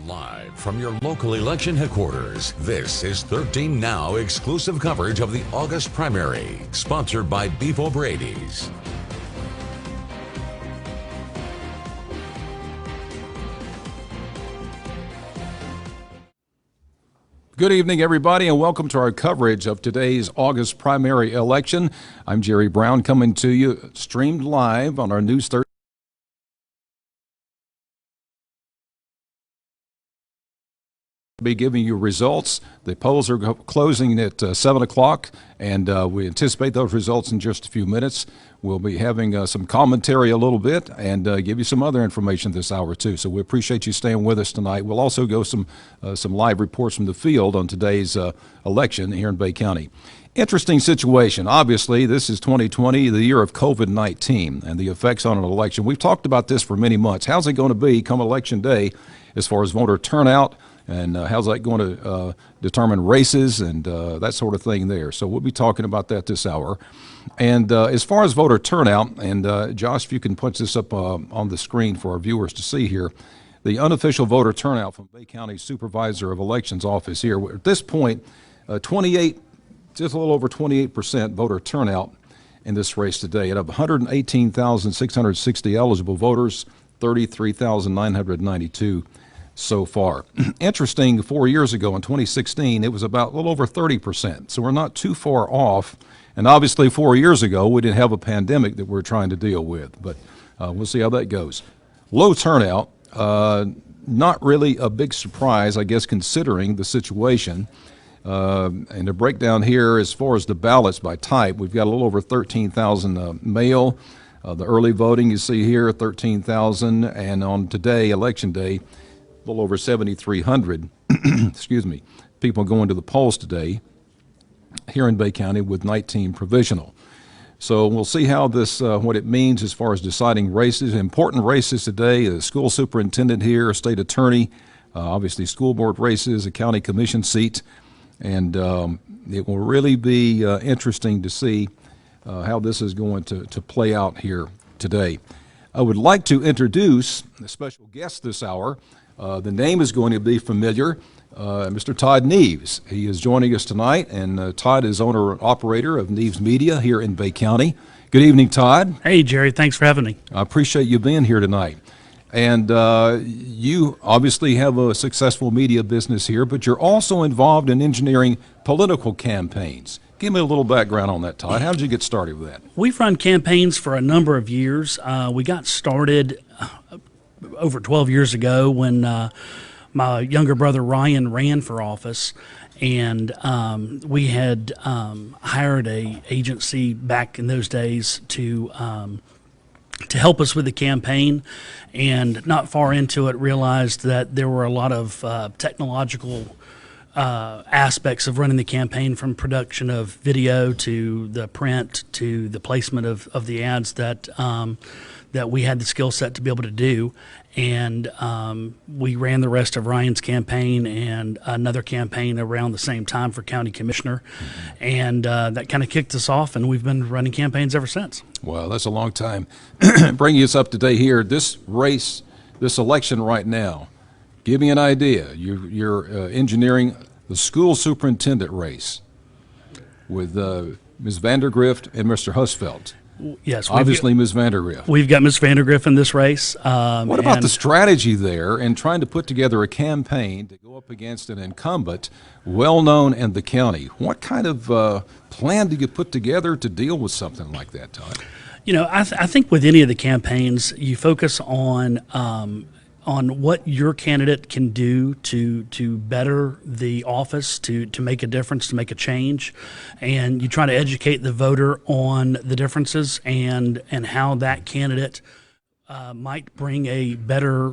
Live from your local election headquarters, this is 13 Now exclusive coverage of the August primary, sponsored by Beef O'Brady's. Good evening, everybody, and welcome to our coverage of today's August primary election. I'm Jerry Brown, coming to you streamed live on our News 13. Be giving you results. The polls are closing at 7 o'clock, and we anticipate those results in just a few minutes. We'll be having some commentary a little bit and give you some other information this hour, too. So we appreciate you staying with us tonight. We'll also go some live reports from the field on today's election here in Bay County. Interesting situation. Obviously, this is 2020, the year of COVID-19 and the effects on an election. We've talked about this for many months. How's it going to be come Election Day as far as voter turnout? And how's that going to determine races and that sort of thing there? So we'll be talking about that this hour. And as far as voter turnout, and Josh, if you can put this up on the screen for our viewers to see here, the unofficial voter turnout from Bay County Supervisor of Elections office here. At this point, just a little over 28% voter turnout in this race today. Out of 118,660 eligible voters, 33,992 so far. Interesting, 4 years ago in 2016, it was about a little over 30%. So we're not too far off. And obviously 4 years ago, we didn't have a pandemic that we're trying to deal with. But we'll see how that goes. Low turnout, not really a big surprise, I guess, considering the situation. And to break down here, as far as the ballots by type, we've got a little over 13,000 mail. The early voting you see here, 13,000. And on today, Election Day, a little over 7,300 excuse me, people going to the polls today here in Bay County with 19 provisional. So we'll see how this, what it means as far as deciding races. Important races today, a school superintendent here, a state attorney, obviously school board races, a county commission seat, and it will really be interesting to see how this is going to play out here today. I would like to introduce a special guest this hour. The name is going to be familiar, Mr. Todd Neves. He is joining us tonight, and Todd is owner-operator of Neves Media here in Bay County. Good evening, Todd. Hey, Jerry. Thanks for having me. I appreciate you being here tonight. And you obviously have a successful media business here, but you're also involved in engineering political campaigns. Give me a little background on that, Todd. How did you get started with that? We've run campaigns for a number of years. We got started over 12 years ago when my younger brother Ryan ran for office, and we had hired a agency back in those days to help us with the campaign, and not far into it realized that there were a lot of technological aspects of running the campaign, from production of video to the print to the placement of the ads that we had the skill set to be able to do. And we ran the rest of Ryan's campaign and another campaign around the same time for county commissioner. Mm-hmm. And that kind of kicked us off, and we've been running campaigns ever since. Well, that's a long time. Bringing us up to date here, this race, this election right now, give me an idea. You're engineering the school superintendent race with Ms. Vandergrift and Mr. Husfeldt. Yes, obviously Ms. Vandergrift. We've got Ms. Vandergrift in this race. What about the strategy there in trying to put together a campaign to go up against an incumbent well-known in the county? What kind of plan do you put together to deal with something like that, Todd? You know, I think with any of the campaigns, you focus on what your candidate can do to better the office, to make a difference, to make a change, and you try to educate the voter on the differences and how that candidate might bring a better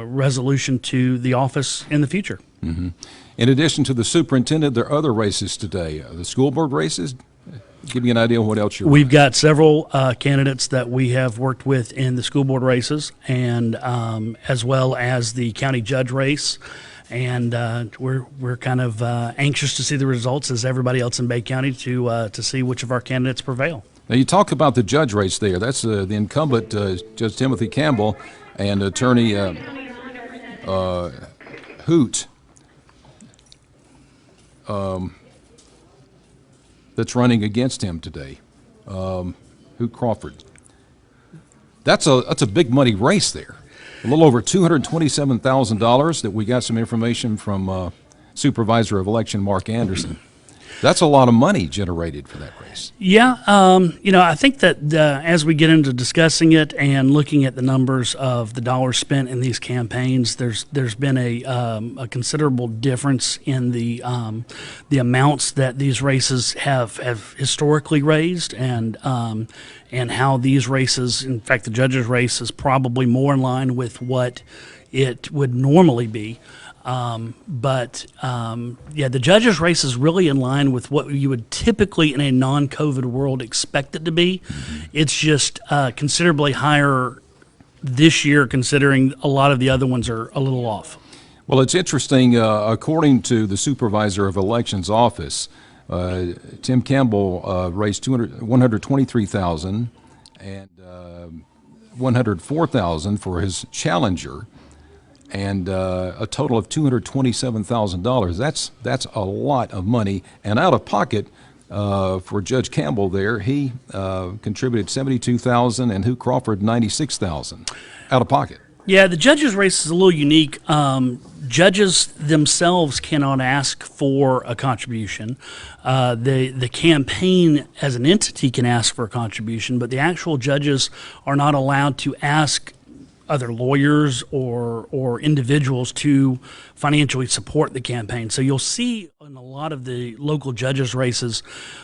resolution to the office in the future. Mm-hmm. In addition to the superintendent, there are other races today. The school board races. Give me an idea of what else you're We've got several candidates that we have worked with in the school board races, and as well as the county judge race. And we're kind of anxious to see the results, as everybody else in Bay County, to see which of our candidates prevail. Now, you talk about the judge race there. That's the incumbent, Judge Timothy Campbell, and attorney Hoot that's running against him today, Hoot Crawford. That's a big money race there. A little over $227,000 that we got some information from Supervisor of Election Mark Anderson. That's a lot of money generated for that race. Yeah, I think that as we get into discussing it and looking at the numbers of the dollars spent in these campaigns, there's been a considerable difference in the amounts that these races have historically raised, and how these races, in fact, the judges' race is probably more in line with what it would normally be. The judges' race is really in line with what you would typically in a non-COVID world expect it to be. It's just considerably higher this year, considering a lot of the other ones are a little off. Well, it's interesting. According to the Supervisor of Elections office, Tim Campbell raised $123,000 and $104,000 for his challenger, and a total of $227,000. That's a lot of money. And out of pocket for Judge Campbell there, he contributed $72,000, and Hoot Crawford $96,000 out of pocket. Yeah, the judges' race is a little unique. Judges themselves cannot ask for a contribution. The campaign as an entity can ask for a contribution, but the actual judges are not allowed to ask other lawyers or individuals to financially support the campaign. So you'll see in a lot of the local judges' races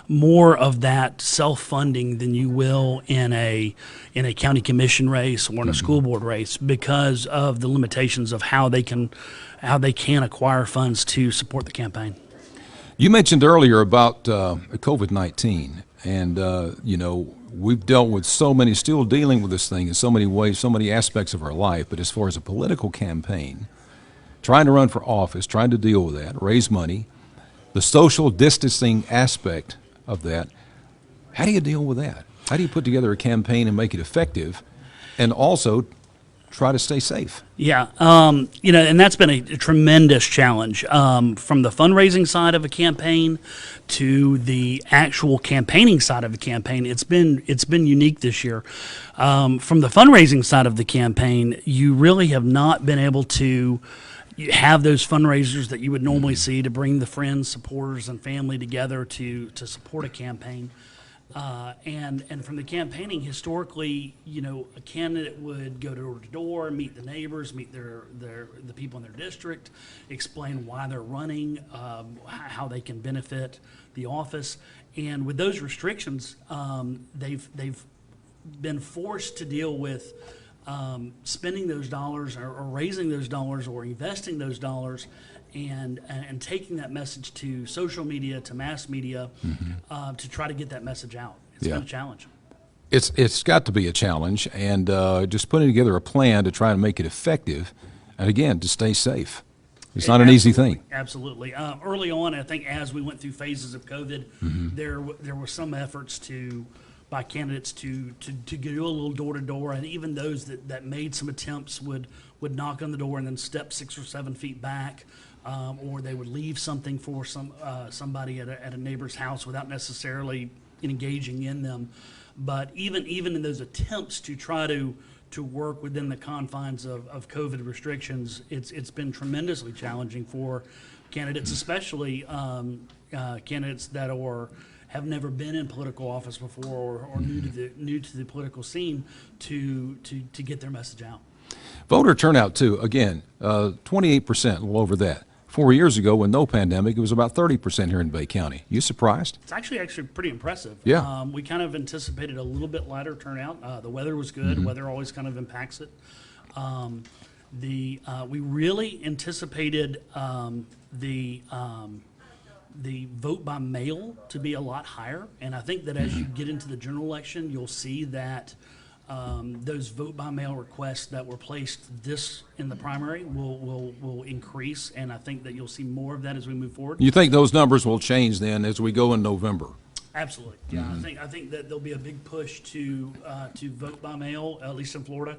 more of that self-funding than you will in a county commission race or in a school board race, because of the limitations of how they can acquire funds to support the campaign. You mentioned earlier about COVID-19, and we've dealt with still dealing with this thing in so many ways, so many aspects of our life. But as far as a political campaign, trying to run for office, trying to deal with that, raise money, the social distancing aspect of that, how do you deal with that? How do you put together a campaign and make it effective, and also try to stay safe? Yeah, and that's been a tremendous challenge, from the fundraising side of a campaign to the actual campaigning side of a campaign. It's been unique this year. From the fundraising side of the campaign, you really have not been able to have those fundraisers that you would normally see to bring the friends, supporters, and family together to support a campaign. And from the campaigning, historically, a candidate would go door to door, meet the neighbors, meet the people in their district, explain why they're running, how they can benefit the office. And with those restrictions, they've been forced to deal with spending those dollars or raising those dollars or investing those dollars, and taking that message to social media, to mass media, to try to get that message out. It's been a challenge. It's got to be a challenge, and just putting together a plan to try to make it effective, and again, to stay safe. It's not an easy thing. Absolutely. Early on, I think as we went through phases of COVID, there were some efforts by candidates to do a little door to door, and even those that made some attempts would knock on the door and then step 6 or 7 feet back. Or they would leave something for somebody at a neighbor's house without necessarily engaging in them. But even in those attempts to try to work within the confines of COVID restrictions, it's been tremendously challenging for candidates, especially candidates that have never been in political office before or new to the political scene to get their message out. Voter turnout too. Again, 28%, a little over that. 4 years ago, when no pandemic, it was about 30% here in Bay County. You surprised? It's actually pretty impressive. Yeah. We kind of anticipated a little bit lighter turnout. The weather was good. Weather always kind of impacts it. We really anticipated the vote by mail to be a lot higher, and I think that as you get into the general election, you'll see that those vote by mail requests that were placed in the primary will increase, and I think that you'll see more of that as we move forward. You think those numbers will change then as we go in November? Absolutely. Yeah, I think that there'll be a big push to vote by mail, at least in Florida.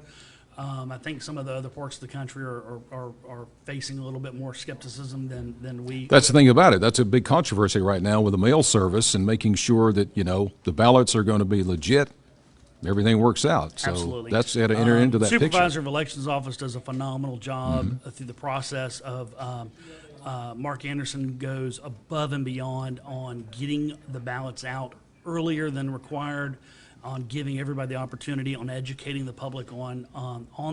I think some of the other parts of the country are facing a little bit more skepticism than we. That's the thing about it. That's a big controversy right now with the mail service and making sure that, you know, the ballots are going to be legit, everything works out. So Absolutely. that's had to enter into that picture. Supervisor of Elections Office does a phenomenal job through the process of Mark Anderson goes above and beyond on getting the ballots out earlier than required, on giving everybody the opportunity, on educating the public on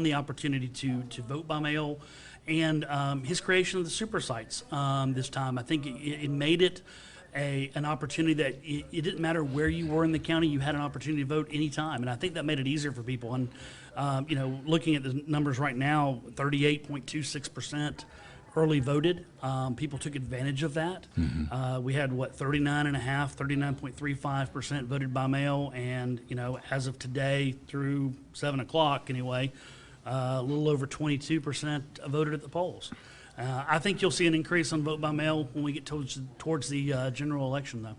the opportunity to vote by mail, and his creation of the super sites this time. I think it made it an opportunity that it didn't matter where you were in the county, you had an opportunity to vote anytime, and I think that made it easier for people. And you know, looking at the numbers right now, 38.26% early voted. People took advantage of that. We had 39.35% voted by mail, and you know, as of today through 7 o'clock anyway, a little over 22% voted at the polls. I think you'll see an increase on vote by mail when we get towards the general election, though.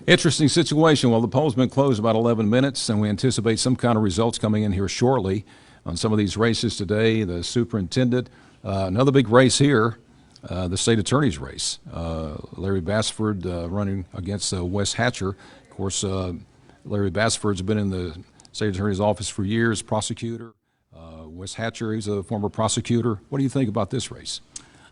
Interesting situation. Well, the poll's been closed about 11 minutes, and we anticipate some kind of results coming in here shortly on some of these races today. The superintendent, another big race here, the state attorney's race. Larry Bassford running against Wes Hatcher. Of course, Larry Bassford's been in the state attorney's office for years, prosecutor. Wes Hatcher, he's a former prosecutor. What do you think about this race?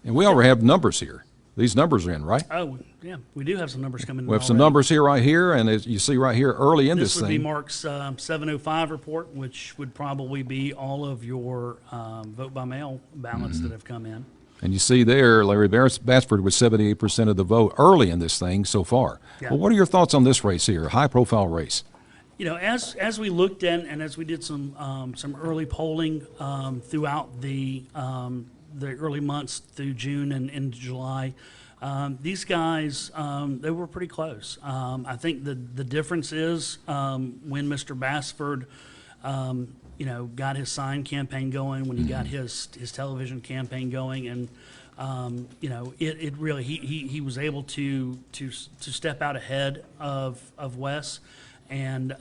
And we already have numbers here. These numbers are in, right? Oh, yeah, we do have some numbers coming in. We have some numbers here, right here, and as you see right here early in this thing. This would be Mark's 705 report, which would probably be all of your vote by mail ballots that have come in. And you see there, Larry Bassford with 78% of the vote early in this thing so far. Yeah. Well, what are your thoughts on this race here, high-profile race? You know, as we looked at and as we did some early polling throughout the early months through June and into July, these guys, they were pretty close. I think the difference is when Mr. Bassford, you know, got his sign campaign going, when he got his television campaign going, and you know, it really he was able to step out ahead of Wes. And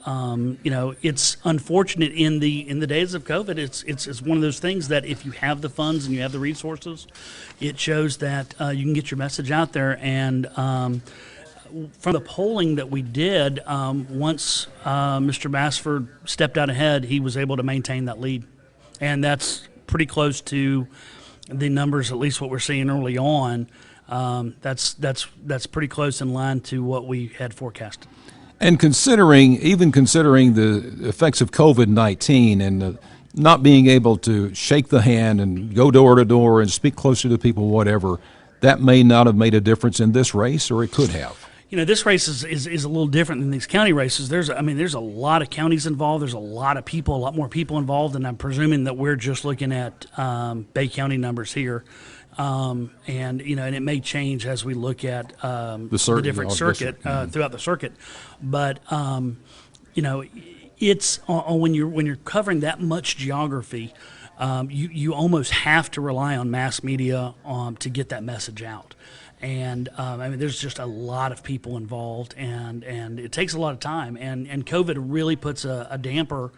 you know, it's unfortunate in the days of COVID. It's one of those things that if you have the funds and you have the resources, it shows that you can get your message out there. And from the polling that we did, once Mr. Bassford stepped out ahead, he was able to maintain that lead, and that's pretty close to the numbers, at least what we're seeing early on. That's pretty close in line to what we had forecasted. And even considering the effects of COVID-19 and not being able to shake the hand and go door to door and speak closer to people, whatever, that may not have made a difference in this race, or it could have. You know, this race is a little different than these county races. There's a lot of counties involved. There's a lot of people, a lot more people involved, and I'm presuming that we're just looking at Bay County numbers here. And you know, and it may change as we look at the different circuit throughout the circuit. But you know, it's when you're covering that much geography, you almost have to rely on mass media to get that message out. And I mean, there's just a lot of people involved, and it takes a lot of time. And COVID really puts a damper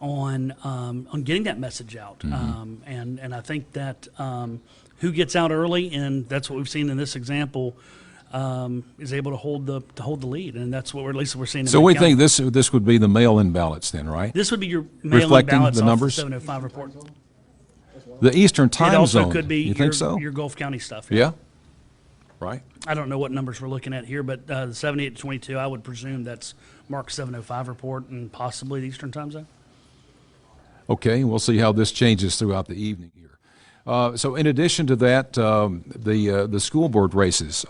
on getting that message out. And I think that who gets out early, and that's what we've seen in this example, is able to hold the lead, and that's what at least we're seeing. So we think this would be the mail-in ballots then, right? This would be your mail-in reflecting ballots the numbers. off the 705 report. The Eastern Time It also Zone. could be you think so? your Gulf County stuff. Yeah. Right. I don't know what numbers we're looking at here, but the 78 to 22, I would presume that's Mark's 705 report and possibly the Eastern Time Zone. Okay, we'll see how this changes throughout the evening here. So in addition to that, the school board races.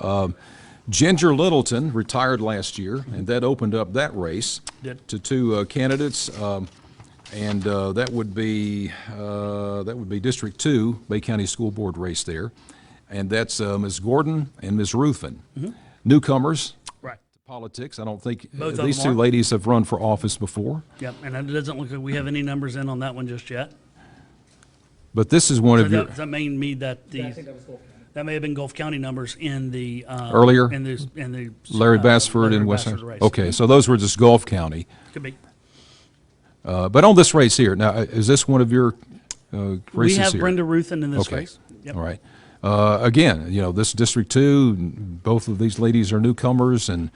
Ginger Littleton retired last year, and that opened up that race to two candidates, and that would be District 2, Bay County School Board race there, and that's Ms. Gordon and Ms. Ruthven, newcomers Right. to politics. I don't think Both of these them two are. ladies have run for office before. Yep, and it doesn't look like we have any numbers in on that one just yet. But this is one So of your that may mean that that may have been Gulf County numbers in the Earlier? in the Larry Bassford Larry and West. Bassford race. Okay, so those were just Gulf County. Could be. But on this race here, now, is this one of your races We have here? Brenda Ruthin in this Okay. race. Yep. All right. Again, this District 2, both of these ladies are newcomers and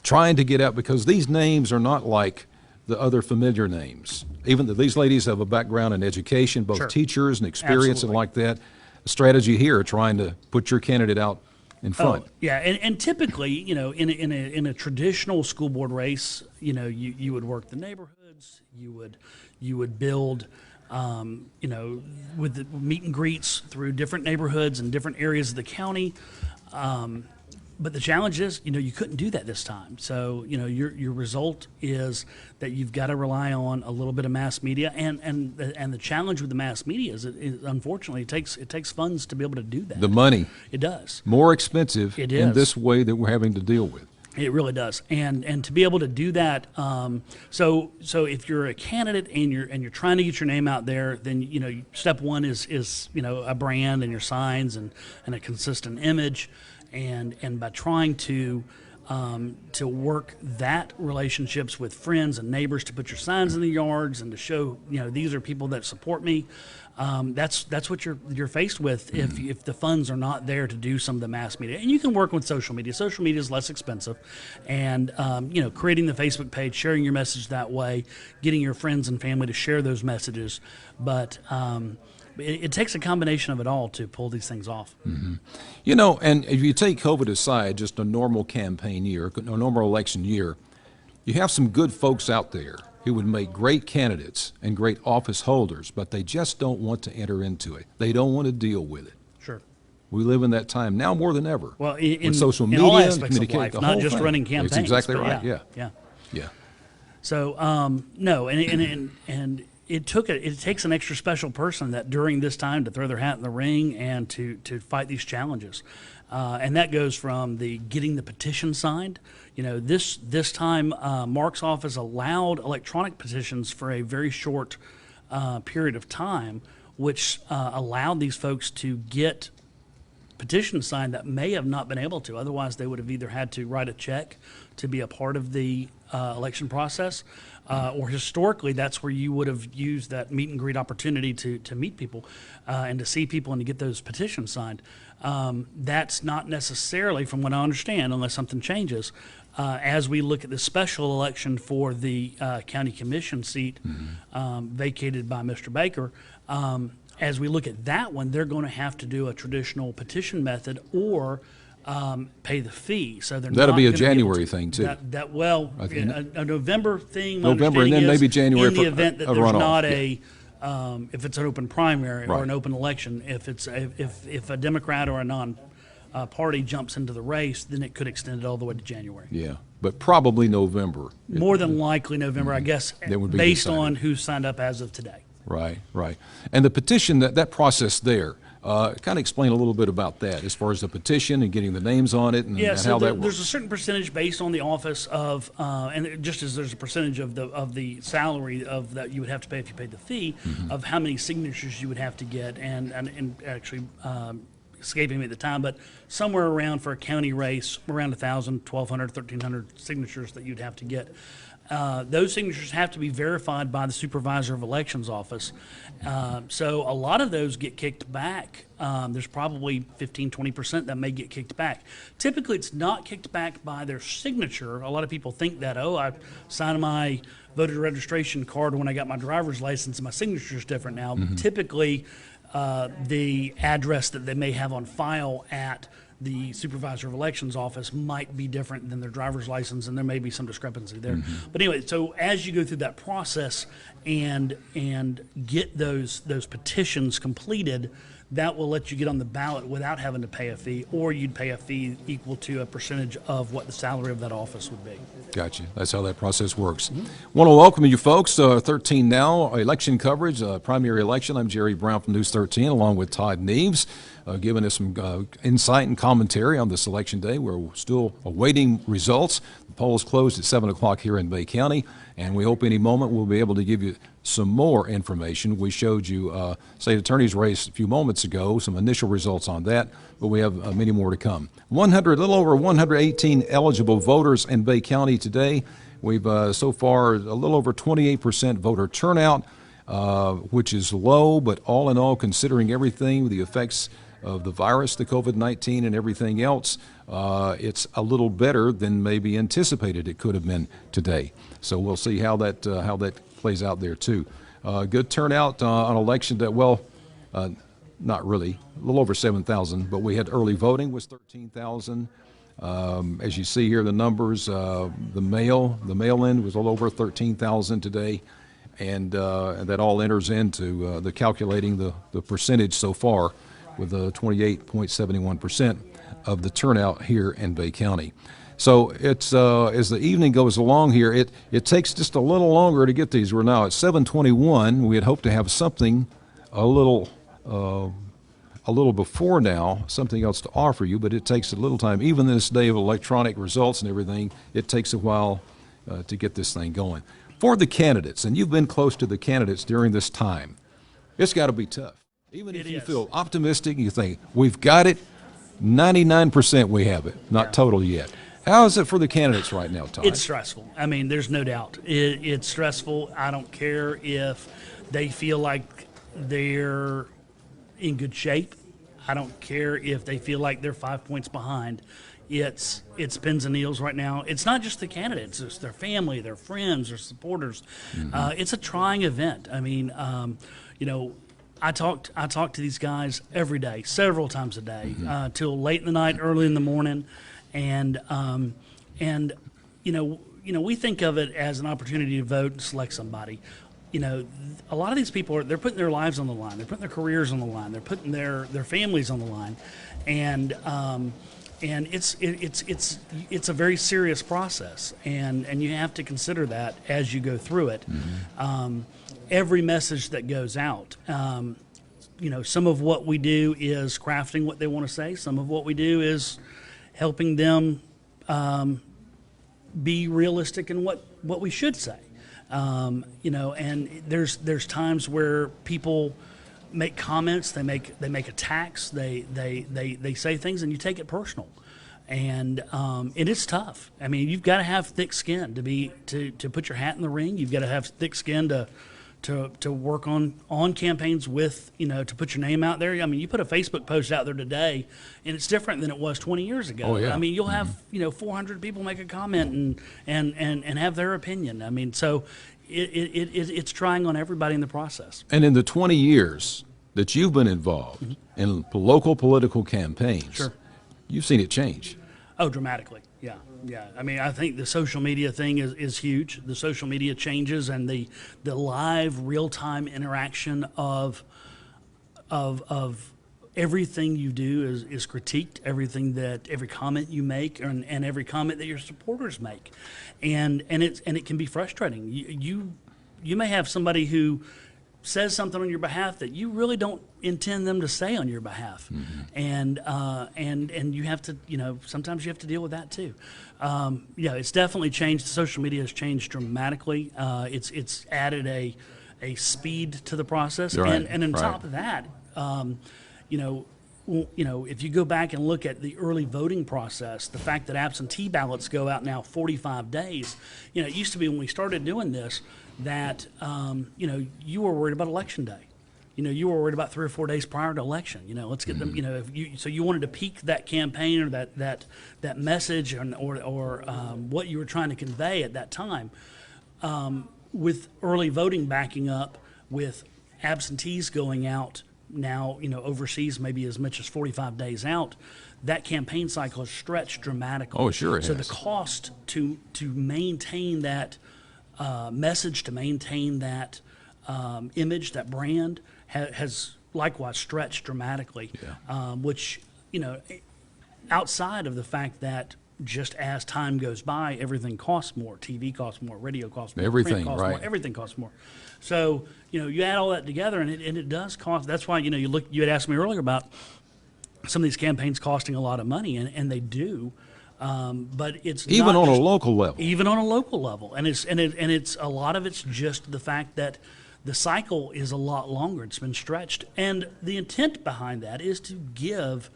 trying to get out because these names are not like the other familiar names. Even though these ladies have a background in education, both Sure. teachers and experience Absolutely. and like that. A strategy here, trying to put your candidate out in front. Oh, yeah, and typically, in a traditional school board race, you would work the neighborhoods, you would build, with the meet and greets through different neighborhoods and different areas of the county. But the challenge is, you couldn't do that this time. So, your result is that you've got to rely on a little bit of mass media, and the challenge with the mass media is, unfortunately, it takes funds to be able to do that. The money, It does. more expensive It in is. this way that we're having to deal with. It really does, and to be able to do that, so if you're a candidate and you're trying to get your name out there, then step one is a brand and your signs and a consistent image, and by trying to work that relationships with friends and neighbors to put your signs in the yards and to show these are people that support me. That's what you're faced with if the funds are not there to do some of the mass media. And you can work with social media. Social media is less expensive, and creating the Facebook page, sharing your message that way, getting your friends and family to share those messages. But it takes a combination of it all to pull these things off. And if you take COVID aside, just a normal campaign year, a normal election year, you have some good folks out there who would make great candidates and great office holders, but they just don't want to enter into it. They don't want to deal with it. Sure. We live in that time now more than ever. Well, with social in media, all and aspects of communicate, life, the not whole just thing. running campaigns. That's exactly but right. Yeah. Yeah. So no, and it takes an extra special person that during this time to throw their hat in the ring and to fight these challenges, and that goes from the getting the petition signed. This time Mark's office allowed electronic petitions for a very short period of time, which allowed these folks to get petitions signed that may have not been able to. Otherwise, they would have either had to write a check to be a part of the election process, or historically, that's where you would have used that meet and greet opportunity to meet people and to see people and to get those petitions signed. That's not necessarily, from what I understand, unless something changes, as we look at the special election for the county commission seat vacated by Mr. Baker. As we look at that one, they're going to have to do a traditional petition method or pay the fee. So they're That'll not be a gonna able January to- thing, too. A November thing. My November, and then understanding is maybe January in the for event that a there's runoff, not yeah. if it's an open primary or Right. an open election. If a Democrat or a non party jumps into the race, then it could extend it all the way to January. Yeah, but probably November. More than likely November, I guess, That would be based decided. on who signed up as of today. Right. And the petition, that process there, kind of explain a little bit about that as far as the petition and getting the names on it and, Yeah, and so how that there's works. a certain percentage based on the office of, just as there's a percentage of the salary of that you would have to pay if you paid the fee, of how many signatures you would have to get, and actually escaping me at the time, but somewhere around for a county race, around 1,000, 1,200, 1,300 signatures that you'd have to get. Those signatures have to be verified by the supervisor of elections office. So a lot of those get kicked back. There's probably 15, 20% that may get kicked back. Typically, it's not kicked back by their signature. A lot of people think that, I signed my voter registration card when I got my driver's license and my signature is different now. Typically, the address that they may have on file at the supervisor of elections office might be different than their driver's license, and there may be some discrepancy there. But anyway, so as you go through that process and get those petitions completed, that will let you get on the ballot without having to pay a fee, or you'd pay a fee equal to a percentage of what the salary of that office would be. Gotcha. That's how that process works. Want to welcome you folks to 13 Now election coverage, primary election. I'm Jerry Brown from News 13, along with Todd Neves, giving us some insight and commentary on this election day. We're still awaiting results. The polls closed at 7 o'clock here in Bay County, and we hope any moment we'll be able to give you some more information. We showed you state attorney's race a few moments ago, some initial results on that, but we have many more to come. A little over 118 eligible voters in Bay County today. We've so far a little over 28% voter turnout, which is low, but all in all, considering everything, the effects of the virus, the COVID-19, and everything else, it's a little better than maybe anticipated it could have been today. So we'll see how that plays out there too. Good turnout on election day. Well, not really, a little over 7,000, but we had early voting was 13,000. As you see here, the numbers, the mail-in was a little over 13,000 today, and that all enters into the calculating the percentage so far, with 28.71% of the turnout here in Bay County. So it's as the evening goes along here, it takes just a little longer to get these. We're now at 7:21. We had hoped to have something a little before now, something else to offer you, but it takes a little time. Even this day of electronic results and everything, it takes a while to get this thing going. For the candidates, and you've been close to the candidates during this time, it's got to be tough. Even if you feel optimistic, you think, we've got it, 99% we have it, not total yet. How is it for the candidates right now, Todd? It's stressful. I mean, there's no doubt. It's stressful. I don't care if they feel like they're in good shape. I don't care if they feel like they're 5 points behind. It's pins and needles right now. It's not just the candidates. It's their family, their friends, their supporters. It's a trying event. I mean, I talk to these guys every day, several times a day, till late in the night, early in the morning, and we think of it as an opportunity to vote and select somebody. A lot of these people they're putting their lives on the line, they're putting their careers on the line, they're putting their families on the line, and it's a very serious process, and you have to consider that as you go through it. Every message that goes out, some of what we do is crafting what they want to say. Some of what we do is helping them be realistic in what we should say. And there's times where people make comments, they make attacks, they say things, and you take it personal, and it is tough. I mean, you've got to have thick skin to put your hat in the ring. You've got to have thick skin to work on campaigns with, to put your name out there. I mean, you put a Facebook post out there today, and it's different than it was 20 years ago. Oh, yeah. I mean, you'll have 400 people make a comment and have their opinion. I mean, so it's trying on everybody in the process. And in the 20 years that you've been involved in local political campaigns, Sure. You've seen it change. Oh, dramatically. Yeah. Yeah. I mean, I think the social media thing is huge. The social media changes and the live real-time interaction of everything you do is critiqued, every comment you make and every comment that your supporters make. And it can be frustrating. You may have somebody who says something on your behalf that you really don't intend them to say on your behalf, and you have to, sometimes you have to deal with that too. It's definitely changed. Social media has changed dramatically. It's added a speed to the process, Right, and on right. top of that, if you go back and look at the early voting process, the fact that absentee ballots go out now 45 days, it used to be when we started doing this that, you were worried about election day. You were worried about 3 or 4 days prior to election. Let's get them, so you wanted to peak that campaign or that message or what you were trying to convey at that time. With early voting backing up, with absentees going out now, overseas maybe as much as 45 days out, that campaign cycle has stretched dramatically. Oh, sure it So has. the cost to maintain that message, to maintain that image, that brand, has likewise stretched dramatically. Yeah. Which, outside of the fact that just as time goes by, everything costs more. TV costs more, radio costs more, Everything, print costs right. more, everything costs more. So, you add all that together, and it does cost. That's why, you had asked me earlier about some of these campaigns costing a lot of money, and they do. But it's Even not on a just- local level. even on a local level, and it's a lot of it's just the fact that the cycle is a lot longer. It's been stretched, and the intent behind that is to give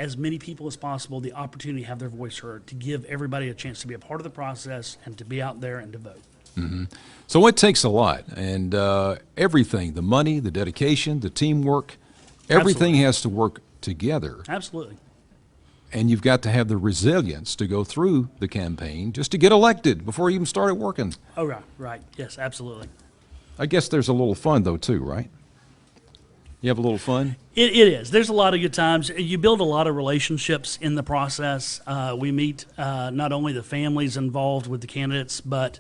as many people as possible the opportunity to have their voice heard, to give everybody a chance to be a part of the process and to be out there and to vote. So it takes a lot, and everything, the money, the dedication, the teamwork, everything Absolutely. has to work together. Absolutely. And you've got to have the resilience to go through the campaign just to get elected before you even started working. Oh, right, right. Yes, absolutely. I guess there's a little fun, though, too, right? You have a little fun? It is. There's a lot of good times. You build a lot of relationships in the process. We meet not only the families involved with the candidates, but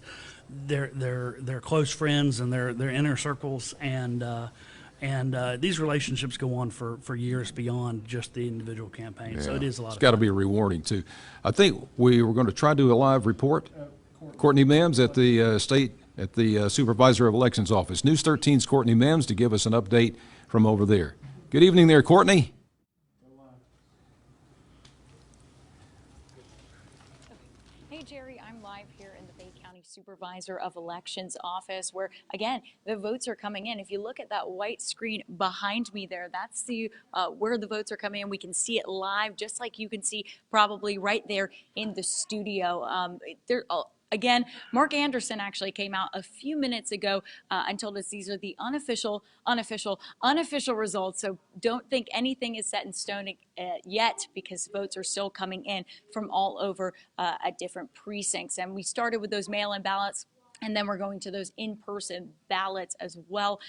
their close friends and their inner circles, and these relationships go on for years beyond just the individual campaign. So it is a lot of fun. It's got to be rewarding, too. I think we were going to try to do a live report. Courtney Mims at the Supervisor of Elections Office. News 13's Courtney Mims to give us an update from over there. Good evening there, Courtney. Hey, Jerry, I'm live here in the Bay County Supervisor of Elections office where, again, the votes are coming in. If you look at that white screen behind me there, that's the where the votes are coming in. We can see it live, just like you can see probably right there in the studio. Again, Mark Anderson actually came out a few minutes ago and told us these are the unofficial results. So don't think anything is set in stone yet, because votes are still coming in from all over at different precincts. And we started with those mail-in ballots, and then we're going to those in-person ballots as well.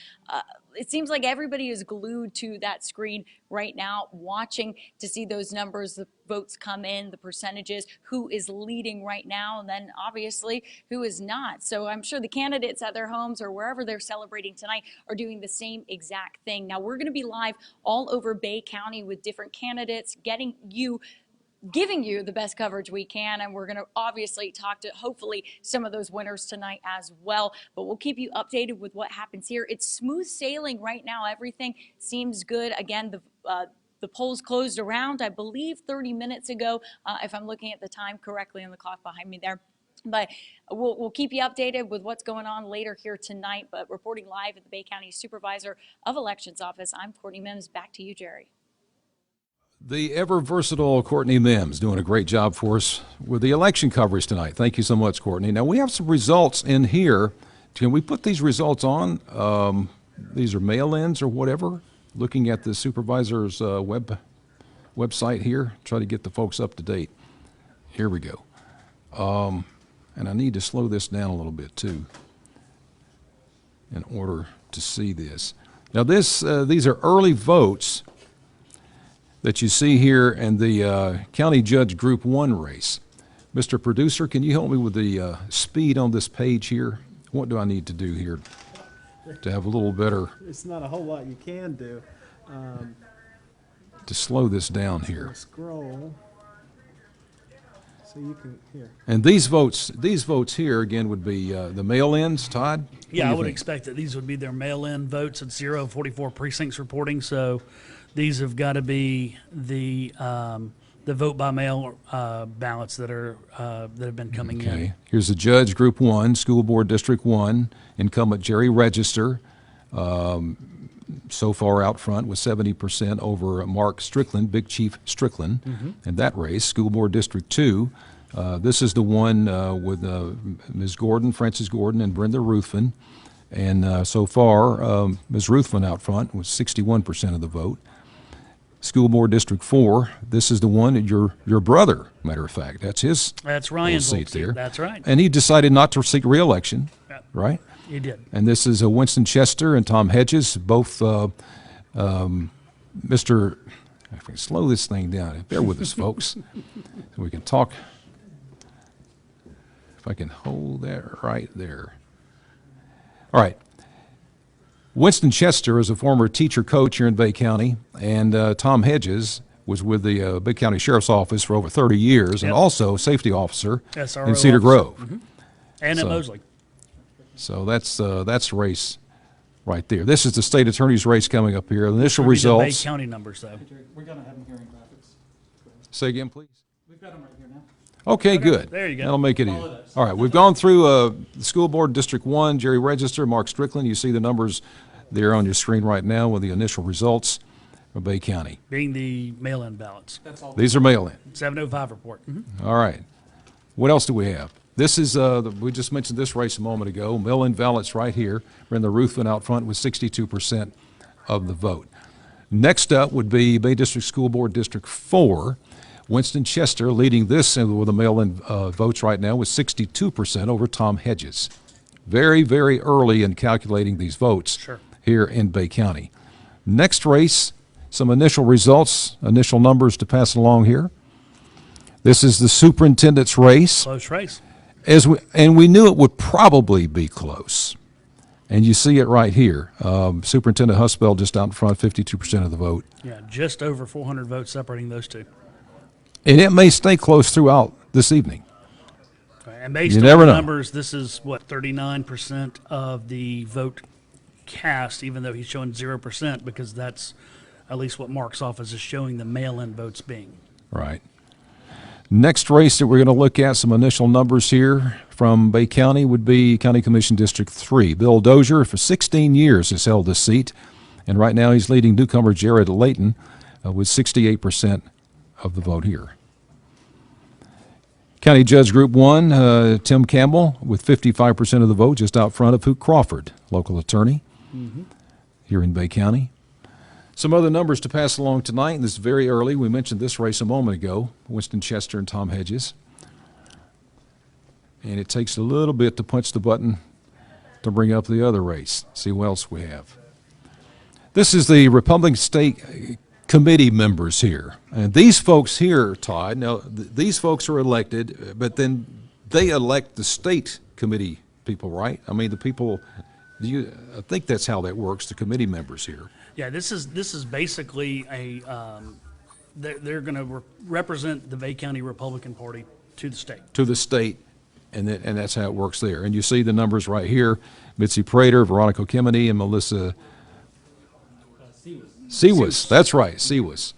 It seems like everybody is glued to that screen right now, watching to see those numbers, the votes come in, the percentages, who is leading right now, and then obviously who is not. So I'm sure the candidates at their homes or wherever they're celebrating tonight are doing the same exact thing. Now, we're going to be live all over Bay County with different candidates, giving you the best coverage we can, and we're going to obviously talk to hopefully some of those winners tonight as well, but we'll keep you updated with what happens here. It's smooth sailing right now. Everything seems good. Again, the polls closed around, I believe, 30 minutes ago, if I'm looking at the time correctly on the clock behind me there. But we'll keep you updated with what's going on later here tonight. But reporting live at the Bay County Supervisor of Elections office, I'm Courtney Mims. Back to you, Jerry. The ever-versatile Courtney Mims doing a great job for us with the election coverage tonight. Thank you so much, Courtney. Now, we have some results in here. Can we put these results on? These are mail-ins or whatever. Looking at the supervisor's website here, try to get the folks up to date. Here we go. And I need to slow this down a little bit, too, in order to see this. Now, these are early votes that you see here in the County Judge Group 1 race. Mr. Producer, can you help me with the speed on this page here? What do I need to do here to have a little better? It's not a whole lot you can do. To slow this down here. Scroll. So you can, here. And these votes here, again, would be the mail-ins, Todd? Yeah, I would expect that these would be their mail-in votes at 044 precincts reporting. So these have got to be the vote by mail ballots that have been coming in. Here's the Judge Group 1, School Board District 1, incumbent Jerry Register, so far out front with 70% over Mark Strickland, Big Chief Strickland, in that race. School Board District 2, this is the one with Ms. Gordon, Frances Gordon, and Brenda Ruthven. And so far, Ms. Ruthven out front with 61% of the vote. School Board District 4, this is the one that your brother, matter of fact, that's Ryan's seat there. That's right. And he decided not to seek re-election, right? He did. And this is Winston Chester and Tom Hedges, both Mr. If we can slow this thing down, bear with us, folks, so we can talk. If I can hold that right there. All right. Winston Chester is a former teacher coach here in Bay County, and Tom Hedges was with the Bay County Sheriff's Office for over 30 years, and also safety officer SRO in Cedar Grove. And at Mosley. So that's race right there. This is the state attorney's race coming up here. The initial The results. Bay County numbers, though. We're going to have them here in graphics. Say again, please. We've got them right here now. Okay, good. There you go. That'll make it easy. All right, we've gone through the School Board District 1, Jerry Register, Mark Strickland. You see the numbers there on your screen right now with the initial results. of Bay County? Being the mail-in ballots. That's all. These are mail-in. 705 report. All right. What else do we have? This is, we just mentioned this race a moment ago. Mail-in ballots right here. Brenda Ruthven out front with 62% of the vote. Next up would be Bay District School Board District 4. Winston Chester leading this with the mail-in votes right now with 62% over Tom Hedges. Very, very early in calculating these votes here in Bay County. Next race, some initial results, initial numbers to pass along here. This is the superintendent's race. Close race. And we knew it would probably be close. And you see it right here. Superintendent Husbell just out in front, 52% of the vote. Yeah, just over 400 votes separating those two. And it may stay close throughout this evening. And based You on never the know. numbers, this is, 39% of the vote cast, even though he's showing 0%, because that's at least what Mark's office is showing the mail-in votes being. Right. Next race that we're going to look at, some initial numbers here from Bay County, would be County Commission District 3. Bill Dozier, for 16 years, has held this seat, and right now he's leading newcomer Jared Layton with 68% of the vote here. County Judge Group 1, Tim Campbell with 55% of the vote, just out front of Hoot Crawford, local attorney here in Bay County. Some other numbers to pass along tonight, and this is very early. We mentioned this race a moment ago, Winston Chester and Tom Hedges. And it takes a little bit to punch the button to bring up the other race. See what else we have. This is the Republican State Committee members here. And these folks here, Todd, now these folks are elected, but then they elect the state committee people, right? I mean, the people, I think that's how that works, the committee members here. Yeah, this is basically a they're going to represent the Bay County Republican Party to the state. To the state, and that's how it works there. And you see the numbers right here: Mitzi Prater, Veronica Kemeny, and Melissa Siwas. That's right, Siwas.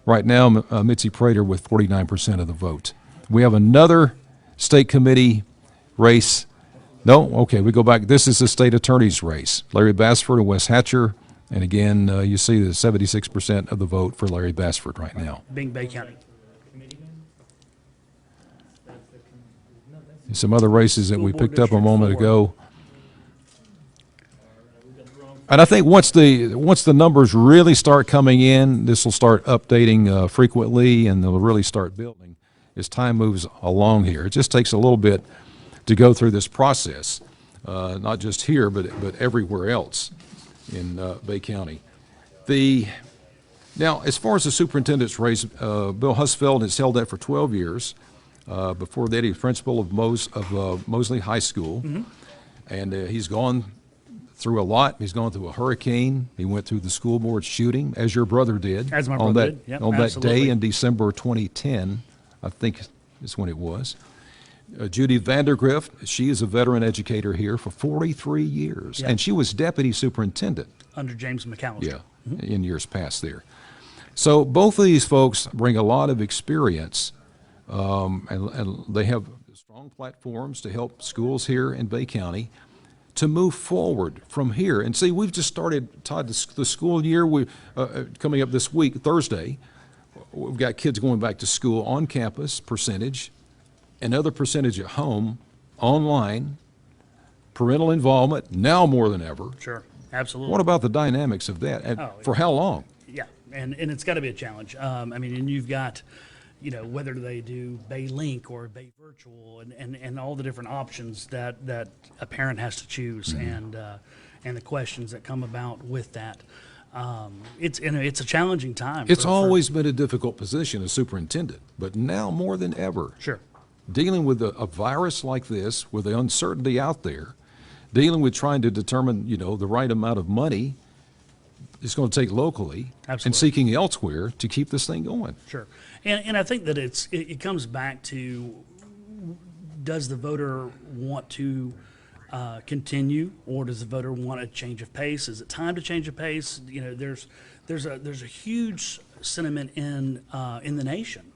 Right now, Mitzi Prater with 49% of the vote. We have another state committee race. No, okay, we go back. This is the state attorney's race. Larry Bassford and Wes Hatcher. And again, you see the 76% of the vote for Larry Bassford right now. Being Bay County. Some other races that we picked up a moment ago. And I think once the numbers really start coming in, this will start updating frequently, and they'll really start building as time moves along here. It just takes a little bit to go through this process, not just here, but everywhere else in Bay County. Now, as far as the superintendent's race, Bill Husfeld has held that for 12 years. Before that, he was principal of Mosley High School, and he's gone through a lot. He's gone through a hurricane. He went through the school board shooting, as your brother did. As my brother did, yep, on that absolutely. day in December 2010, I think is when it was. Judy Vandergrift, she is a veteran educator here for 43 years, Yep. and she was deputy superintendent. Under James McAllister. Yeah, in years past there. So both of these folks bring a lot of experience, and they have strong platforms to help schools here in Bay County to move forward from here. And see, we've just started, Todd, the school year. Coming up this week, Thursday, we've got kids going back to school on campus, percentage, another percentage at home, online, parental involvement, now more than ever. Sure, absolutely. What about the dynamics of that? And for how long? Yeah, and it's got to be a challenge. I mean, and you've got, whether they do Bay Link or Bay Virtual and all the different options that a parent has to choose, and the questions that come about with that. It's a challenging time. It's always been a difficult position as superintendent, but now more than ever. Sure. Dealing with a virus like this, with the uncertainty out there, dealing with trying to determine, the right amount of money it's going to take locally, Absolutely. and seeking elsewhere to keep this thing going. Sure. And I think that it comes back to, does the voter want to continue, or does the voter want a change of pace? Is it time to change of pace? There's a huge sentiment in the nation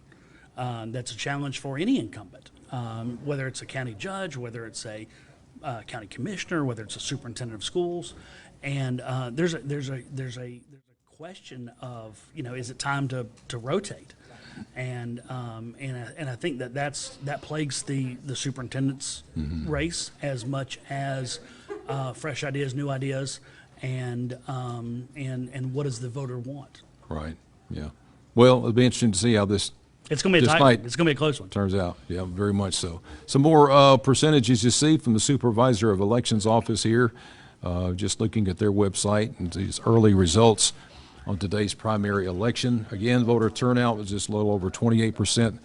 that's a challenge for any incumbent, whether it's a county judge, whether it's a county commissioner, whether it's a superintendent of schools, and there's a question of, is it time to rotate? And I think that plagues the superintendent's race as much as fresh ideas, new ideas, and what does the voter want? Right, yeah. Well, it'll be interesting to see how this It's going to be a This tight might- one. It's going to be a close one. turns out. Yeah, very much so. Some more percentages you see from the Supervisor of Elections office here. Just looking at their website and these early results on today's primary election. Again, voter turnout was just a little over 28%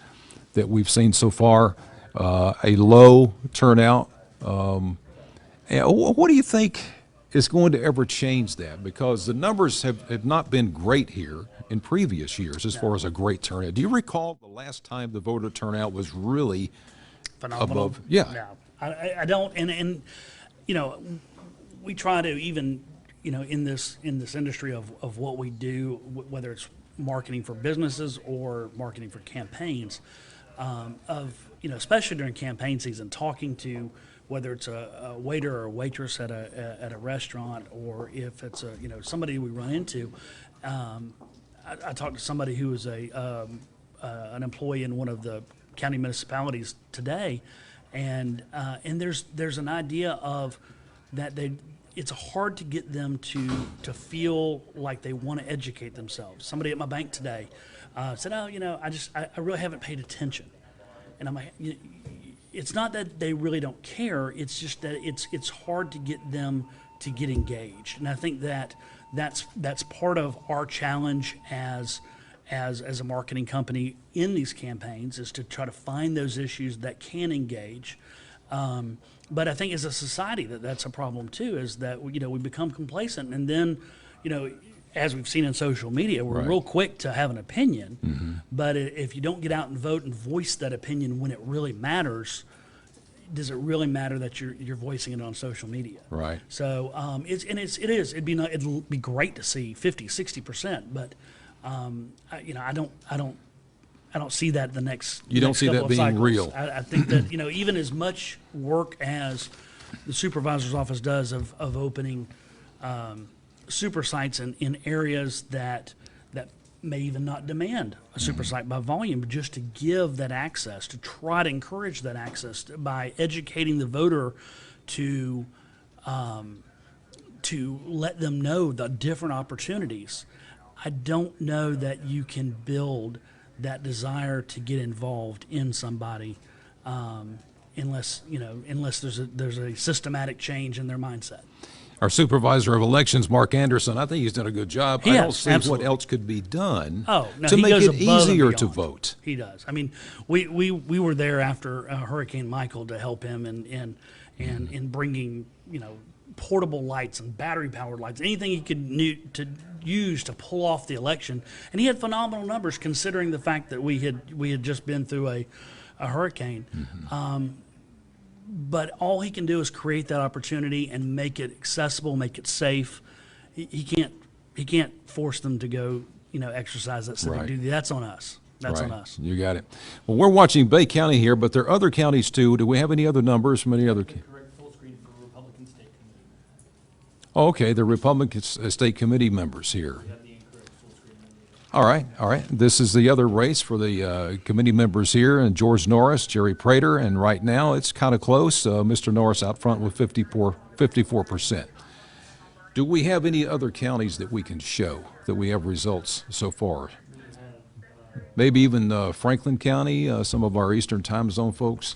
that we've seen so far. A low turnout. And what do you think is going to ever change that? Because the numbers have not been great here in previous years as far as a great turnout. Do you recall the last time the voter turnout was really Phenomenal. above? Yeah. No, I don't. And we try to even, in this industry of what we do, whether it's marketing for businesses or marketing for campaigns, especially during campaign season, talking to whether it's a waiter or a waitress at a restaurant, or if it's somebody we run into. I talked to somebody who was an employee in one of the county municipalities today, and there's an idea of that it's hard to get them to feel like they want to educate themselves. Somebody at my bank today said, "Oh, I really haven't paid attention," and I'm like, it's not that they really don't care. It's just that it's hard to get them to get engaged, and I think that's part of our challenge as a marketing company in these campaigns, is to try to find those issues that can engage. But I think as a society that's a problem too, is that we become complacent, and then as we've seen in social media, we're Right. real quick to have an opinion. Mm-hmm. But if you don't get out and vote and voice that opinion when it really matters, does it really matter that you're voicing it on social media? Right. So it'd be great to see 50-60%, but I don't see that the next. You don't next see that couple of being cycles. real. I think that even as much work as the supervisor's office does of opening super sites in areas that may even not demand a super site by volume, but just to give that access, to try to encourage that access by educating the voter to let them know the different opportunities. I don't know that you can build that desire to get involved in somebody unless there's a systematic change in their mindset. Our Supervisor of Elections, Mark Anderson, I think he's done a good job. He I don't has, see absolutely. what else could be done Oh, no, to he make goes it above and easier to beyond. vote. He does. I mean, we were there after Hurricane Michael to help him in bringing portable lights and battery powered lights, anything he could to use to pull off the election, and he had phenomenal numbers considering the fact that we had just been through a hurricane. But all he can do is create that opportunity and make it accessible, make it safe. He can't force them to go exercise that civic Right. duty. That's on us. That's on Right. us. You got it. Well, we're watching Bay County here, but there are other counties too. Do we have any other numbers from any other? Correct full screen for Republican State Committee. Oh, okay, the Republican State Committee members here. We have the incorrect full screen. All right. This is the other race for the committee members here, and George Norris, Jerry Prater, and right now it's kind of close. Mr. Norris out front with 54%. Do we have any other counties that we can show that we have results so far? Maybe even Franklin County, some of our Eastern Time Zone folks.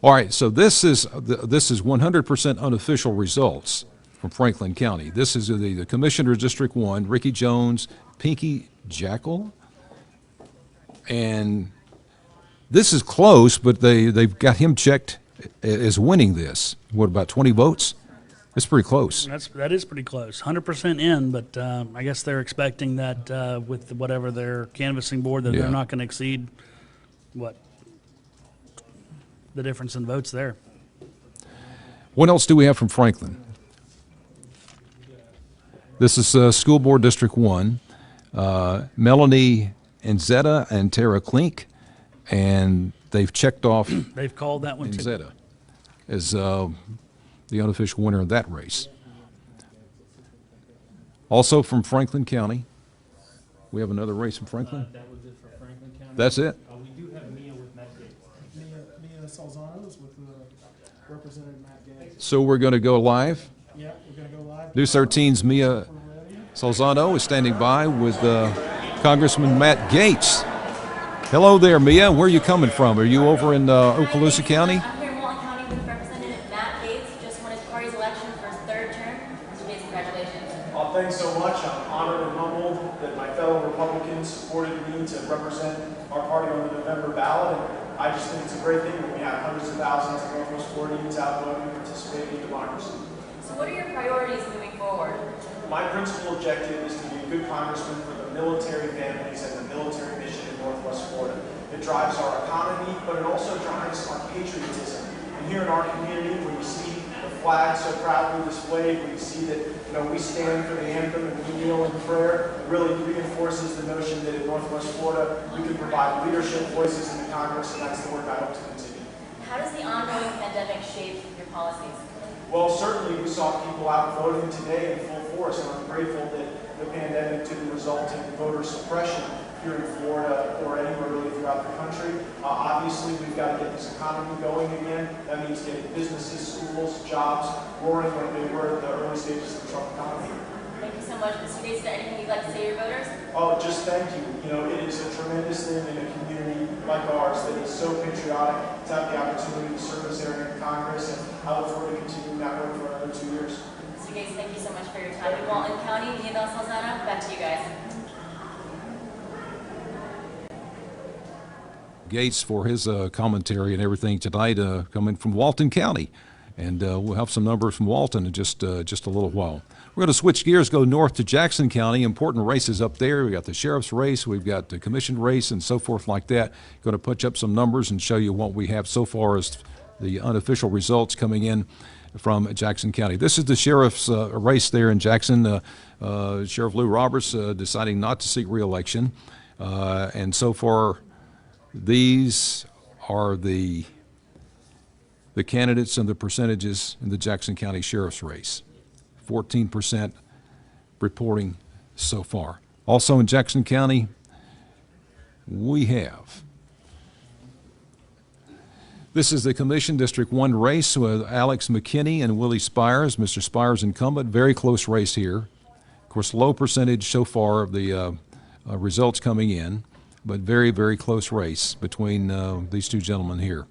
All right, so this is 100% unofficial results from Franklin County. This is the Commissioner's District 1, Ricky Jones, Pinky Jackal. And this is close, but they've got him checked as winning this. What, about 20 votes? That's pretty close. That is pretty close. 100% in, but I guess they're expecting that with whatever their canvassing board, that Yeah. they're not going to exceed the difference in votes there. What else do we have from Franklin? This is School Board District 1. Melanie Nzetta and Tara Klink, and they've checked off They've called that one too. Nzetta as the unofficial winner of that race. Also from Franklin County. We have another race from Franklin. That was it for Franklin County. That's it? We do have Mia with Matt Gates. Mia Salzano is with Representative Matt Gates. So we're going to go live. Yeah, we're going to go live. News 13's Mia Salzano is standing by with Congressman Matt Gates. Hello there, Mia. Where are you coming from? Are you over in Okaloosa County? I'm here in Walton County with Representative Matt Gates, who just won his party's election for his third term. Mr. Gates, congratulations. Well, thanks so much. I'm honored and humbled that my fellow Republicans supported me to represent our party on the November ballot. And I just think it's a great thing that we have hundreds of thousands of Northwest Floridians out voting and participating in democracy. So what are your priorities moving forward? My principal objective is to be a good congressman for the military families and the military mission in Northwest Florida. It drives our economy, but it also drives our patriotism. And here in our community, when you see the flag so proudly displayed, when you see that we stand for the anthem and we kneel in prayer, it really reinforces the notion that in Northwest Florida we can provide leadership voices in the Congress, and that's the work I hope to continue. How does the ongoing pandemic shape your policies? Well, certainly we saw people out voting today in full force, and I'm grateful that the pandemic didn't result in voter suppression here in Florida or anywhere really throughout the country. Obviously, we've got to get this economy going again. That means getting businesses, schools, jobs roaring like they were at the early stages of the Trump economy. Thank you so much, Mr. Gates. Is there anything you'd like to say to your voters? Oh, just thank you. It is a tremendous thing in a community like ours that is so patriotic to have the opportunity to serve this area in Congress, and I look forward to continuing that work for another 2 years. Mr. Gates, thank you so much for your time in Walton County. Mia Salzano, back to you guys. Gates for his commentary and everything tonight, coming from Walton County. And we'll have some numbers from Walton in just a little while. We're going to switch gears, go north to Jackson County. Important races up there. We've got the sheriff's race, we've got the commission race, and so forth like that. Going to punch up some numbers and show you what we have so far as the unofficial results coming in from Jackson County. This is the sheriff's race there in Jackson. Sheriff Lou Roberts deciding not to seek re-election. And so far, these are the candidates and the percentages in the Jackson County Sheriff's race. 14% reporting so far. Also in Jackson County, we have, this is the Commission District 1 race with Alex McKinney and Willie Spires. Mr. Spires incumbent, very close race here. Of course, low percentage so far of the results coming in, but very, very close race between these two gentlemen here.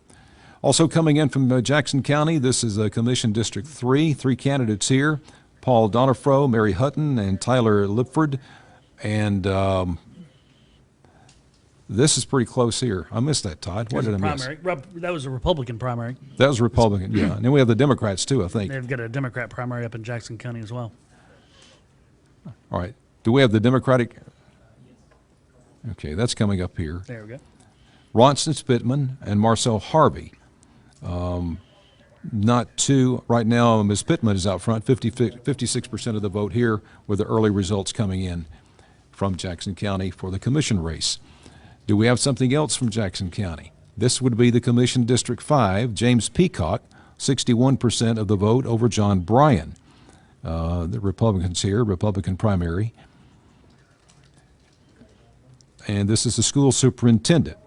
Also coming in from Jackson County, this is Commission District 3, 3 candidates here, Paul Donifro, Mary Hutton, and Tyler Lipford. And this is pretty close here. I missed that, Todd. What did I miss? That was a Republican primary. That was Republican, yeah. And then we have the Democrats, too, I think. They've got a Democrat primary up in Jackson County as well. All right. Do we have the Democratic? Okay, that's coming up here. There we go. Ronson Spittman and Marcel Harvey. Not too, right now, Ms. Pittman is out front, 56% of the vote here with the early results coming in from Jackson County for the commission race. Do we have something else from Jackson County? This would be the Commission District 5, James Peacock, 61% of the vote over John Bryan. The Republicans here, Republican primary. And this is the school superintendent.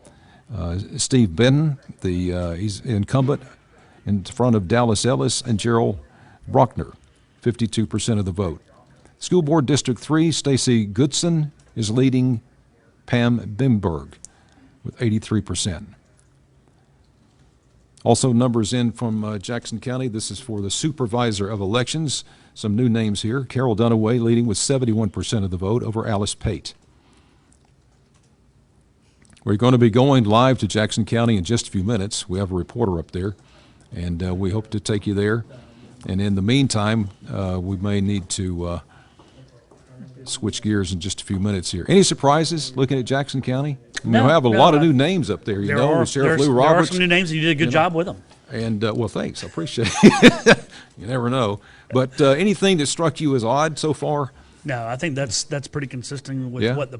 Steve Benton, he's incumbent in front of Dallas Ellis and Gerald Brockner, 52% of the vote. School Board District 3, Stacy Goodson is leading Pam Bimberg with 83%. Also numbers in from Jackson County. This is for the Supervisor of Elections. Some new names here. Carol Dunaway leading with 71% of the vote over Alice Pate. We're going to be going live to Jackson County in just a few minutes. We have a reporter up there, and we hope to take you there. And in the meantime, we may need to switch gears in just a few minutes here. Any surprises looking at Jackson County? We have a lot of new names up there, Sheriff Lou Roberts. There are some new names, and you did a good job with them. And, well, thanks. I appreciate it. You never know. But anything that struck you as odd so far? No, I think that's pretty consistent with what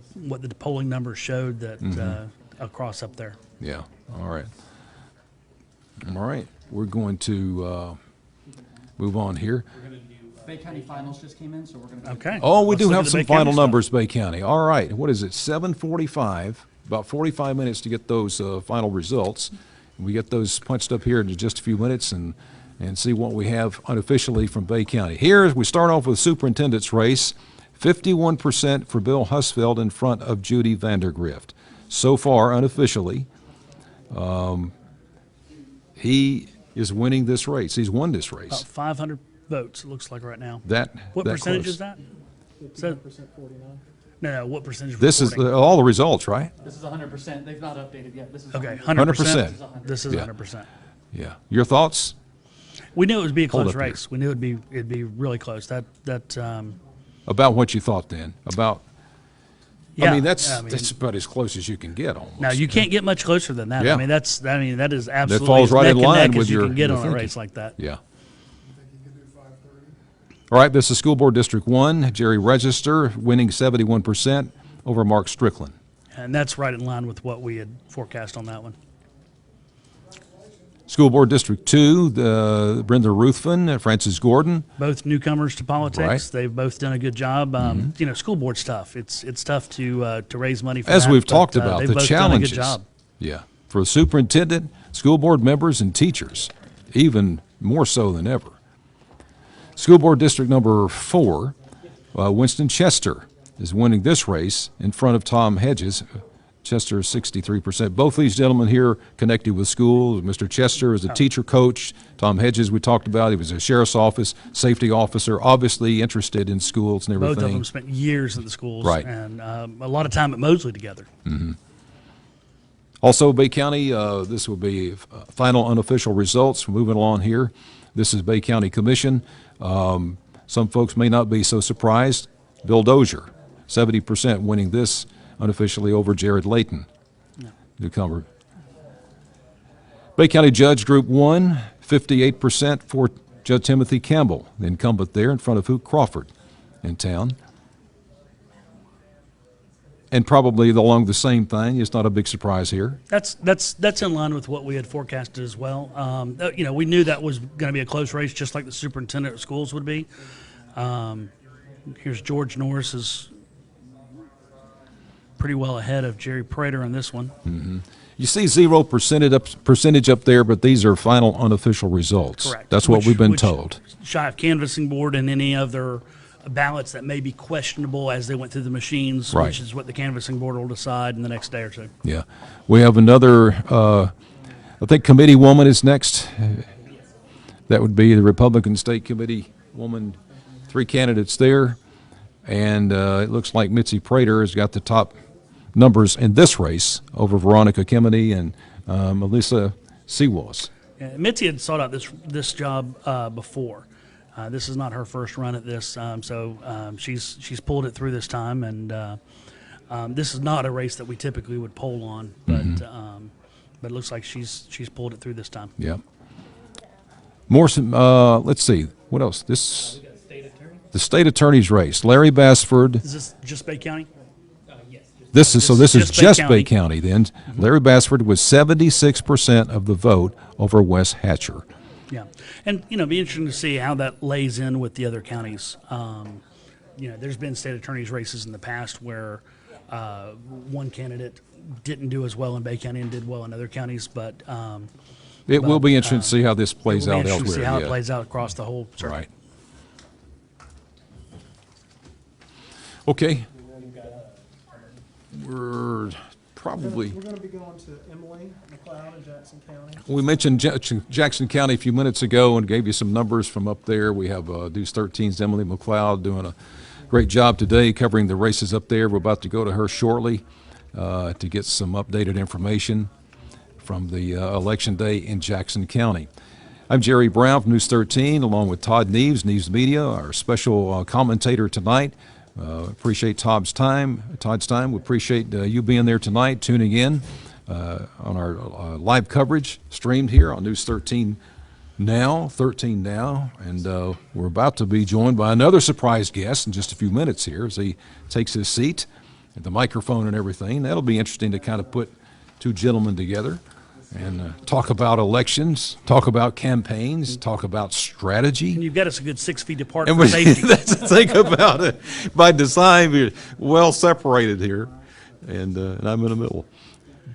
the polling numbers showed that across up there. Yeah. All right. All right. We're going to move on here. We're going to do Bay County finals just came in, so we're going to. Okay. Oh, we Let's do look have at the some Bay County final stuff. numbers, Bay County. All right, what is it, 7:45, about 45 minutes to get those final results. We get those punched up here in just a few minutes and see what we have unofficially from Bay County. Here, we start off with superintendent's race, 51% for Bill Husfeld in front of Judy Vandergrift. So far, unofficially, he is winning this race. He's won this race. About 500 votes, it looks like right now. What that percentage close. is that? 51%, 49. No, what percentage? This is reporting? all the results, right? This is 100%. They've not updated yet. This is Okay, 100%. 100%. This is Yeah. 100%. Yeah. Your thoughts? We knew it would be a Hold close up here. race. We knew it'd be really close. About what you thought then? About, Yeah, I mean, that's yeah, I mean- that's about as close as you can get almost. Now you can't get much closer than that. Yeah. I mean, that is absolutely falls as right neck in and line neck with as you your- can get your on a thinking. race like that. Yeah. All right, this is School Board District 1, Jerry Register winning 71% over Mark Strickland. And that's right in line with what we had forecast on that one. School Board District 2, Brenda Ruthven, Francis Gordon. Both newcomers to politics. Right. They've both done a good job. You know, school board's tough. It's tough to raise money for As that, we've but, talked about, they've the both challenges. done a good job. Yeah, for the superintendent, school board members, and teachers, even more so than ever. School Board District number 4, Winston Chester is winning this race in front of Tom Hedges. Chester is 63%. Both these gentlemen here connected with schools. Mr. Chester is a teacher coach. Tom Hedges, we talked about, he was a sheriff's office safety officer, obviously interested in schools and everything. Both of them spent years at the schools, Right. and a lot of time at Mosley together. Also, Bay County, this will be final unofficial results. Moving along here, this is Bay County Commission. Some folks may not be so surprised. Bill Dozier, 70% winning this unofficially over Jared Layton, newcomer. Bay County Judge Group 1, 58% for Judge Timothy Campbell, the incumbent there in front of Hoot Crawford in town. And probably along the same thing. It's not a big surprise here. That's in line with what we had forecasted as well. You know, we knew that was going to be a close race, just like the superintendent of schools would be. Here's George Norris is pretty well ahead of Jerry Prater on this one. You see 0% up there, but these are final unofficial results. Correct. That's what we've been Which told. Shy of canvassing board and any other ballots that may be questionable as they went through the machines, Right. which is what the canvassing board will decide in the next day or two. Yeah. We have another, I think committee woman is next. That would be the Republican State Committee woman, 3 candidates there. And it looks like Mitzi Prater has got the top numbers in this race over Veronica Kemeny and Melissa Seawas. Yeah, Mitzi had sought out this job before. This is not her first run at this, so she's pulled it through this time, and this is not a race that we typically would poll on, but it looks like she's pulled it through this time. Yeah. Let's see, what else? The state attorney's race. Larry Bassford. Is this just Bay County? This is just Bay County. County then. Larry Bassford was 76% of the vote over Wes Hatcher. Yeah, and you know, it'd be interesting to see how that lays in with the other counties. You know, there's been state attorneys races in the past where one candidate didn't do as well in Bay County and did well in other counties, but It will be interesting to see how this plays it'll be out interesting to elsewhere. see how yeah. it plays out across the whole circuit. Right. Okay. We're probably. We're going to be going to Emily McLeod in Jackson County. We mentioned Jackson County a few minutes ago and gave you some numbers from up there. We have Deuce 13's Emily McLeod doing a great job today covering the races up there. We're about to go to her shortly to get some updated information from the election day in Jackson County. I'm Jerry Brown from News 13, along with Todd Neves, Neves Media, our special commentator tonight. Appreciate Todd's time. We appreciate you being there tonight, tuning in on our live coverage streamed here on News 13 Now, and we're about to be joined by another surprise guest in just a few minutes here as he takes his seat at the microphone and everything. That'll be interesting to kind of put 2 gentlemen together. and talk about elections, talk about campaigns, talk about strategy. And you've got us a good 6 feet apart And for safety. that's the thing about it. By design, we're well separated here, and I'm in the middle.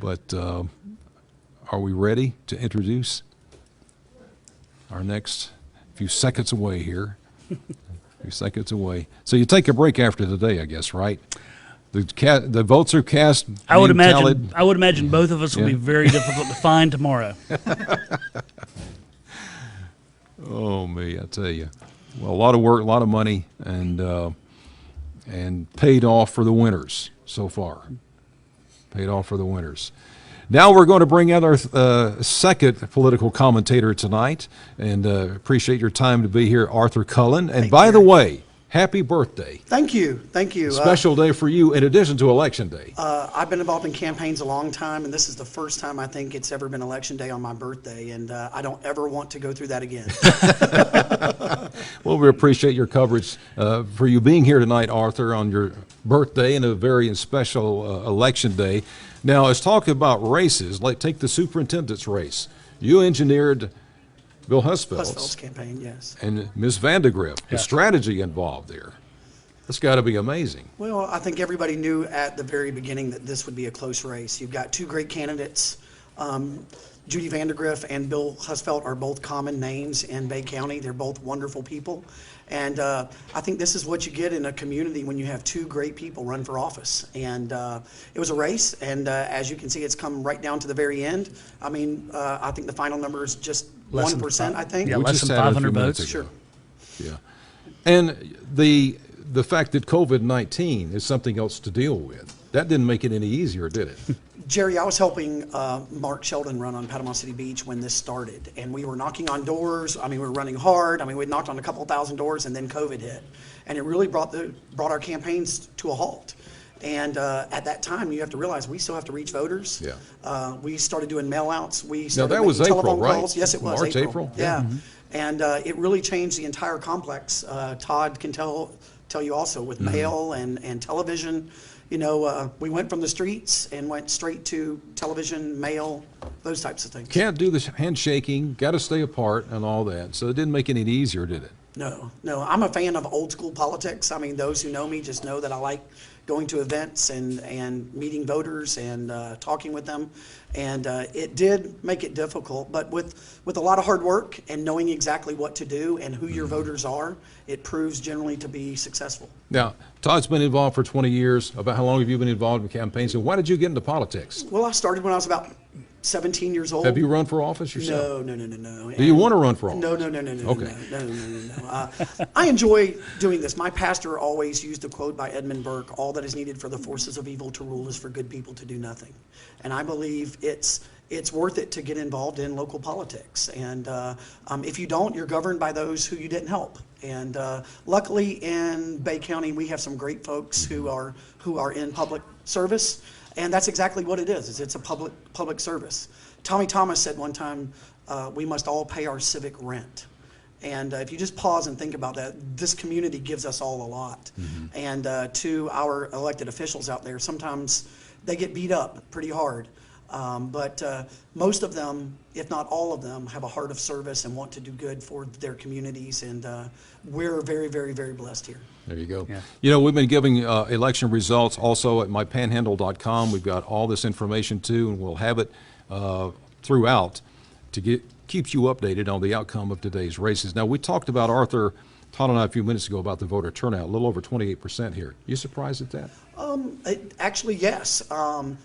But are we ready to introduce our next few seconds away here? A few seconds away. So you take a break after today, I guess, right? The votes are cast. I would being imagine. tallied. I would imagine both of us will be Yeah. very difficult to find tomorrow. Oh me, I tell you. Well, a lot of work, a lot of money, and paid off for the winners so far. Paid off for the winners. Now we're going to bring out our second political commentator tonight, and appreciate your time to be here, Arthur Cullen. And by the way, happy birthday. Thank you. Thank you. Special day for you in addition to Election Day. I've been involved in campaigns a long time, and this is the first time I think it's ever been Election Day on my birthday, and I don't ever want to go through that again. Well, we appreciate your coverage for you being here tonight, Arthur, on your birthday and a very special Election Day. Now, let's talk about races. Like, take the superintendent's race. You engineered Bill Husfeld's campaign, yes. and Ms. Vandegrift. The strategy involved there. That's got to be amazing. Well, I think everybody knew at the very beginning that this would be a close race. You've got two great candidates. Judy Vandegrift and Bill Husfeld are both common names in Bay County. They're both wonderful people. And I think this is what you get in a community when you have two great people run for office. And it was a race, and as you can see, it's come right down to the very end. I mean, I think the final number is just 1%, I think. Yeah, We less just than had it a 500 few minutes votes. ago. Yeah. And the fact that COVID-19 is something else to deal with, that didn't make it any easier, did it? Jerry, I was helping Mark Sheldon run on Panama City Beach when this started, and we were knocking on doors. I mean, we were running hard. I mean, we knocked on a couple thousand doors, and then COVID hit, and it really brought our campaigns to a halt. And at that time, you have to realize we still have to reach voters. Yeah. We started doing mail-outs. We Now, started that was making April, telephone right? calls. Yes, it was March, April? Yeah. Yeah. And it really changed the entire complex. Todd can tell you also with mail and television. You know, we went from the streets and went straight to television, mail, those types of things. Can't do the handshaking, got to stay apart and all that. So it didn't make it any easier, did it? No. I'm a fan of old school politics. I mean, those who know me just know that I like going to events and meeting voters and talking with them. And it did make it difficult, but with a lot of hard work and knowing exactly what to do and who your voters are, it proves generally to be successful. Now, Todd's been involved for 20 years. About how long have you been involved in campaigns, and why did you get into politics? Well, I started when I was about 17 years old. Have you run for office yourself? No. Do you want to run for office? No. Okay. No. I enjoy doing this. My pastor always used a quote by Edmund Burke, all that is needed for the forces of evil to rule is for good people to do nothing. And I believe it's worth it to get involved in local politics. And if you don't, you're governed by those who you didn't help. And luckily in Bay County, we have some great folks who are in public service. And that's exactly what it is it's a public service. Tommy Thomas said one time, we must all pay our civic rent. And if you just pause and think about that, this community gives us all a lot. And to our elected officials out there, sometimes they get beat up pretty hard. But most of them, if not all of them, have a heart of service and want to do good for their communities. And we're very, very, very blessed here. There you go. Yeah. You know, we've been giving election results also at mypanhandle.com. We've got all this information too, and we'll have it throughout to keep you updated on the outcome of today's races. Now, we talked about, Arthur, Todd and I a few minutes ago, about the voter turnout, a little over 28% here. You surprised at that? Actually, yes.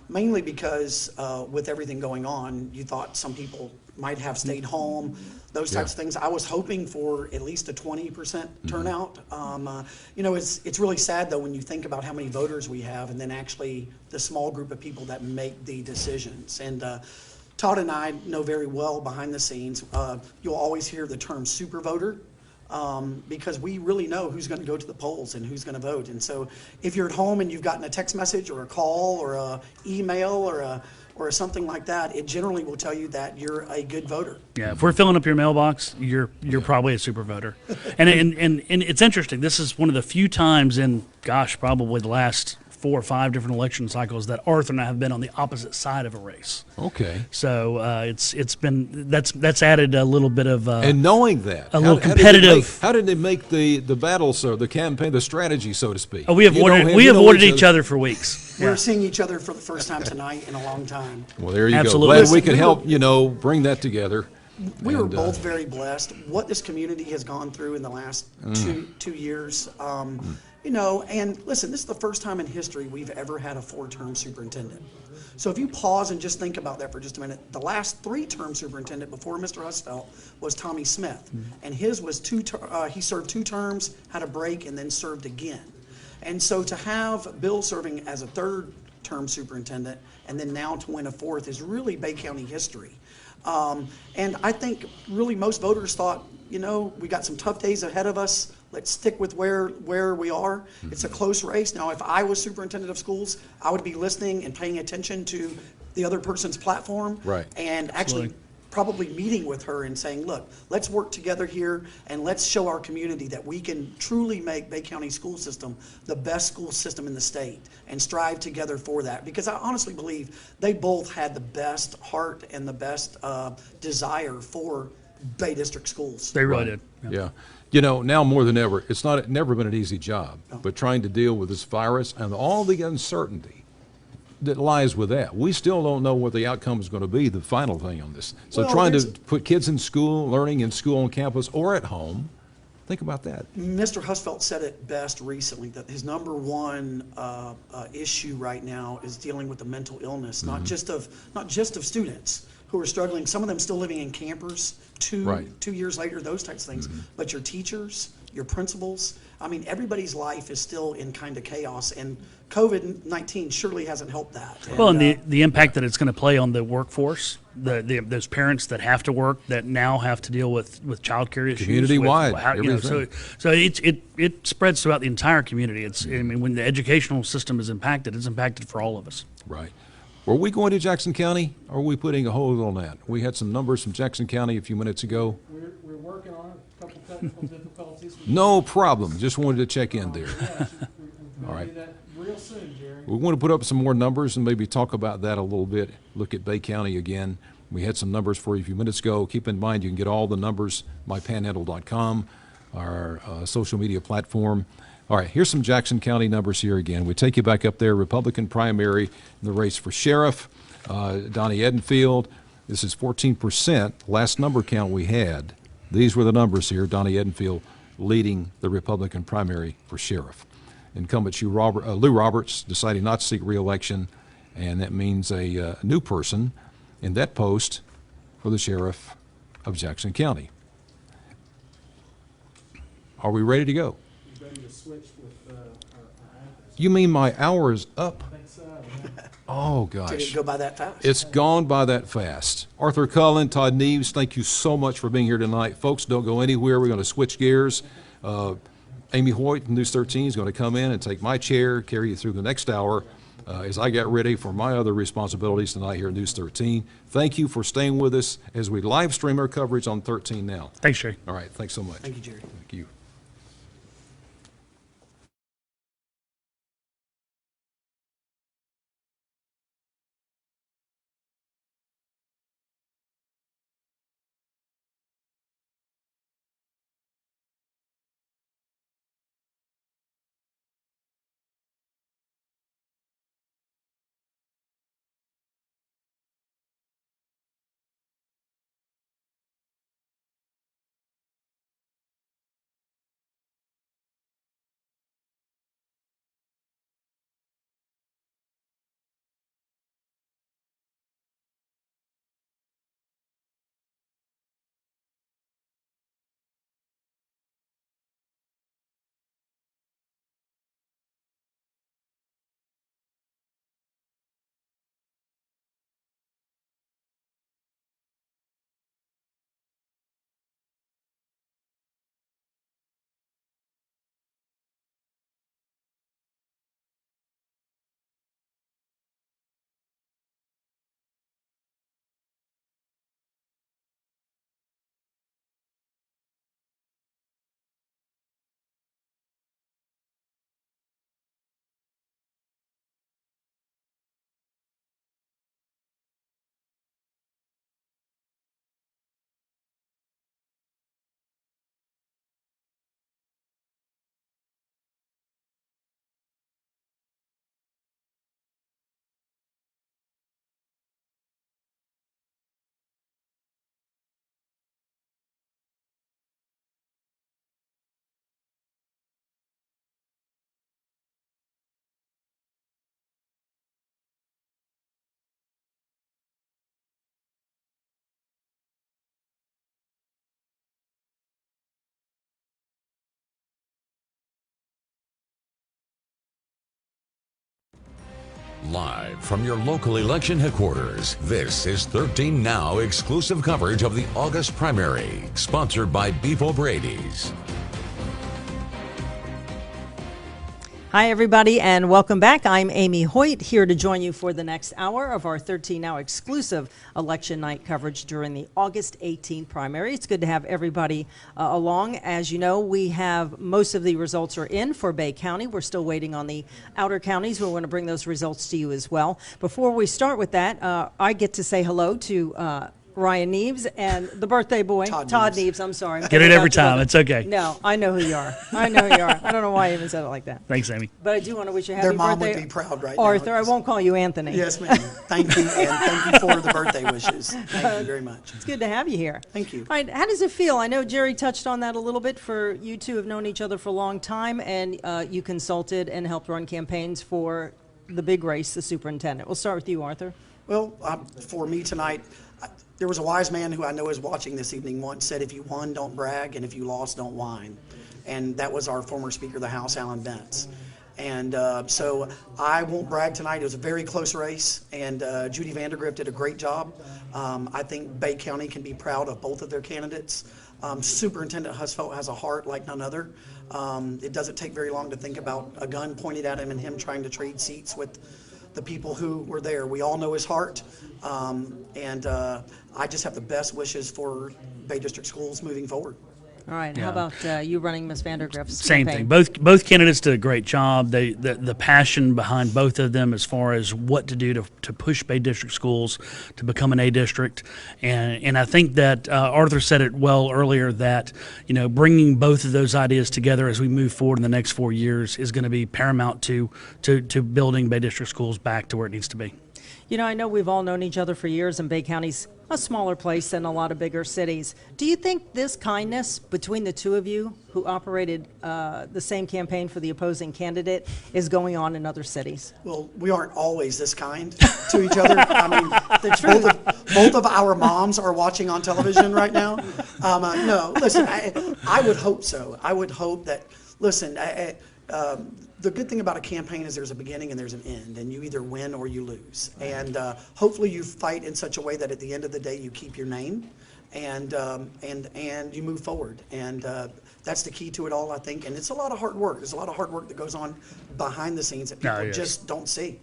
Mainly because with everything going on, you thought some people might have stayed home, those types of things. I was hoping for at least a 20% turnout. You know, it's really sad, though, when you think about how many voters we have and then actually the small group of people that make the decisions. And Todd and I know very well behind the scenes, you'll always hear the term super voter. Because we really know who's going to go to the polls and who's going to vote. And so if you're at home and you've gotten a text message or a call or a email or something like that, it generally will tell you that you're a good voter. Yeah, if we're filling up your mailbox, you're probably a super voter. And it's interesting. This is one of the few times in, gosh, probably the last 4 or 5 different election cycles that Arthur and I have been on the opposite side of a race. Okay. So it's been that's added a little bit of And knowing that, a little competitive. How did it make the battle, so the campaign, the strategy, so to speak? We avoided each other for weeks. We're seeing each other for the first time tonight in a long time. Well, there you Absolutely. go. Glad we Listen, could help, bring that together. We were And, both very blessed. What this community has gone through in the last two years, and listen, this is the first time in history we've ever had a 4-term superintendent. So if you pause and just think about that for just a minute, the last 3-term superintendent before Mr. Husfeld was Tommy Smith, and his was he served 2 terms, had a break, and then served again. And so to have Bill serving as a 3rd-term superintendent and then now to win a 4th is really Bay County history. And I think really most voters thought, we got some tough days ahead of us. Let's stick with where we are. It's a close race. Now, if I was superintendent of schools, I would be listening and paying attention to the other person's platform. Right. And actually probably meeting with her and saying, look, let's work together here and let's show our community that we can truly make Bay County school system the best school system in the state and strive together for that. Because I honestly believe they both had the best heart and the best desire for Bay District schools. They really did. Yeah. Now more than ever, it's never been an easy job, but trying to deal with this virus and all the uncertainty that lies with that. We still don't know what the outcome is going to be, the final thing on this. So Well, trying to put kids in school, learning in school on campus or at home, think about that. Mr. Husfeld said it best recently, that his number one issue right now is dealing with the mental illness, not just of students who are struggling. Some of them still living in campers, two years later, those types of things. But your teachers, your principals, everybody's life is still in kind of chaos, and COVID-19 surely hasn't helped that. Well, and the impact that it's going to play on the workforce, those parents that have to work that now have to deal with child care issues, Community-wide, everything. So it spreads throughout the entire community. When the educational system is impacted, it's impacted for all of us. Right. Were we going to Jackson County, or are we putting a hold on that? We had some numbers from Jackson County a few minutes ago. We're working on it, a couple technical difficulties. No problem. Just wanted to check in there. We'll All right. do that real soon, Jerry. We want to put up some more numbers and maybe talk about that a little bit. Look at Bay County again. We had some numbers for you a few minutes ago. Keep in mind you can get all the numbers by panhandle.com, our social media platform. All right, here's some Jackson County numbers here again. We take you back up there, Republican primary in the race for sheriff, Donnie Edenfield. This is 14%, last number count we had. These were the numbers here, Donnie Edenfield leading the Republican primary for sheriff. Incumbent Lou Roberts deciding not to seek re-election, and that means a new person in that post for the sheriff of Jackson County. Are we ready to go? Ready to switch with our anchors. You mean my hour is up? I think so. Oh, Did it gosh. go by that fast? It's gone by that fast. Arthur Cullen, Todd Neves, thank you so much for being here tonight. Folks, don't go anywhere. We're going to switch gears. Amy Hoyt from News 13 is going to come in and take my chair, carry you through the next hour as I get ready for my other responsibilities tonight here at News 13. Thank you for staying with us as we live stream our coverage on 13 Now. Thanks, Jerry. All right, thanks so much. Thank you, Jerry. Thank you. Live from your local election headquarters, this is 13 Now exclusive coverage of the August primary, sponsored by Beef O'Brady's. Hi, everybody, and welcome back. I'm Amy Hoyt, here to join you for the next hour of our 13 Now exclusive election night coverage during the August 18 primary. It's good to have everybody along. As you know, we have most of the results are in for Bay County. We're still waiting on the outer counties. We're going to bring those results to you as well. Before we start with that, I get to say hello to Ryan Neves and the birthday boy, Todd Neves. I'm sorry. Get it every time. It's okay. No, I know who you are. I know who you are. I don't know why I even said it like that. Thanks, Amy. But I do want to wish you a happy Their birthday. mom would be proud right now. Arthur, I won't call you Anthony. Yes, ma'am. Thank you, and thank you for the birthday wishes. Thank you very much. It's good to have you here. Thank you. All right, how does it feel? I know Jerry touched on that a little bit. For you two have known each other for a long time, and you consulted and helped run campaigns for the big race, the superintendent. We'll start with you, Arthur. Well, for me tonight, there was a wise man who I know is watching this evening once said, if you won, don't brag, and if you lost, don't whine. And that was our former Speaker of the House, Alan Bentz. And so I won't brag tonight. It was a very close race, and Judy Vandergrift did a great job. I think Bay County can be proud of both of their candidates. Superintendent Husfeldt has a heart like none other. It doesn't take very long to think about a gun pointed at him and him trying to trade seats with the people who were there. We all know his heart, and I just have the best wishes for Bay District Schools moving forward. All right. How about you running Ms. Vandergrift's Same campaign? thing. Both candidates did a great job. The passion behind both of them as far as what to do to push Bay District schools to become an A district, and I think that Arthur said it well earlier that bringing both of those ideas together as we move forward in the next 4 years is going to be paramount to building Bay District schools back to where it needs to be. I know we've all known each other for years, and Bay County's a smaller place than a lot of bigger cities. Do you think this kindness between the two of you who operated the same campaign for the opposing candidate is going on in other cities? Well, we aren't always this kind to each other. I mean, both of our moms are watching on television right now. No, listen, I would hope so. I would hope that, listen, the good thing about a campaign is there's a beginning and there's an end, and you either win or you lose. And hopefully you fight in such a way that at the end of the day you keep your name and you move forward. And that's the key to it all, I think. And it's a lot of hard work. There's a lot of hard work that goes on behind the scenes that people just don't see.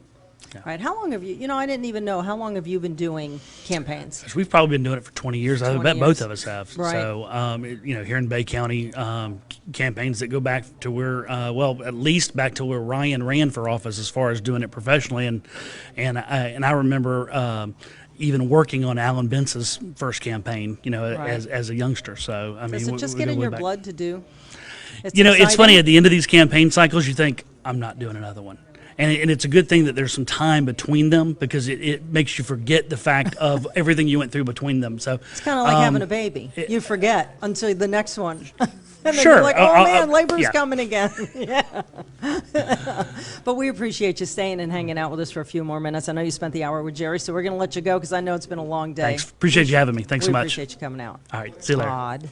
All right. How long have you, I didn't even know, how long have you been doing campaigns? We've probably been doing it for 20 years. I bet both of us have. Right. So, here in Bay County, campaigns that go back to where, at least back to where Ryan ran for office as far as doing it professionally. And I remember even working on Alan Bentz's first campaign, as a youngster. So, I mean, does it just get in your blood to do? It's funny, at the end of these campaign cycles, you think, I'm not doing another one. And it's a good thing that there's some time between them, because it makes you forget the fact of everything you went through between them. So it's kind of like having a baby. You forget until the next one. And then sure. You're like, oh man, labor's coming again. Yeah. But we appreciate you staying and hanging out with us for a few more minutes. I know you spent the hour with Jerry, so we're going to let you go because I know it's been a long day. Thanks. Appreciate you having me. Thanks so much. We appreciate you coming out. All right. See you later. Todd.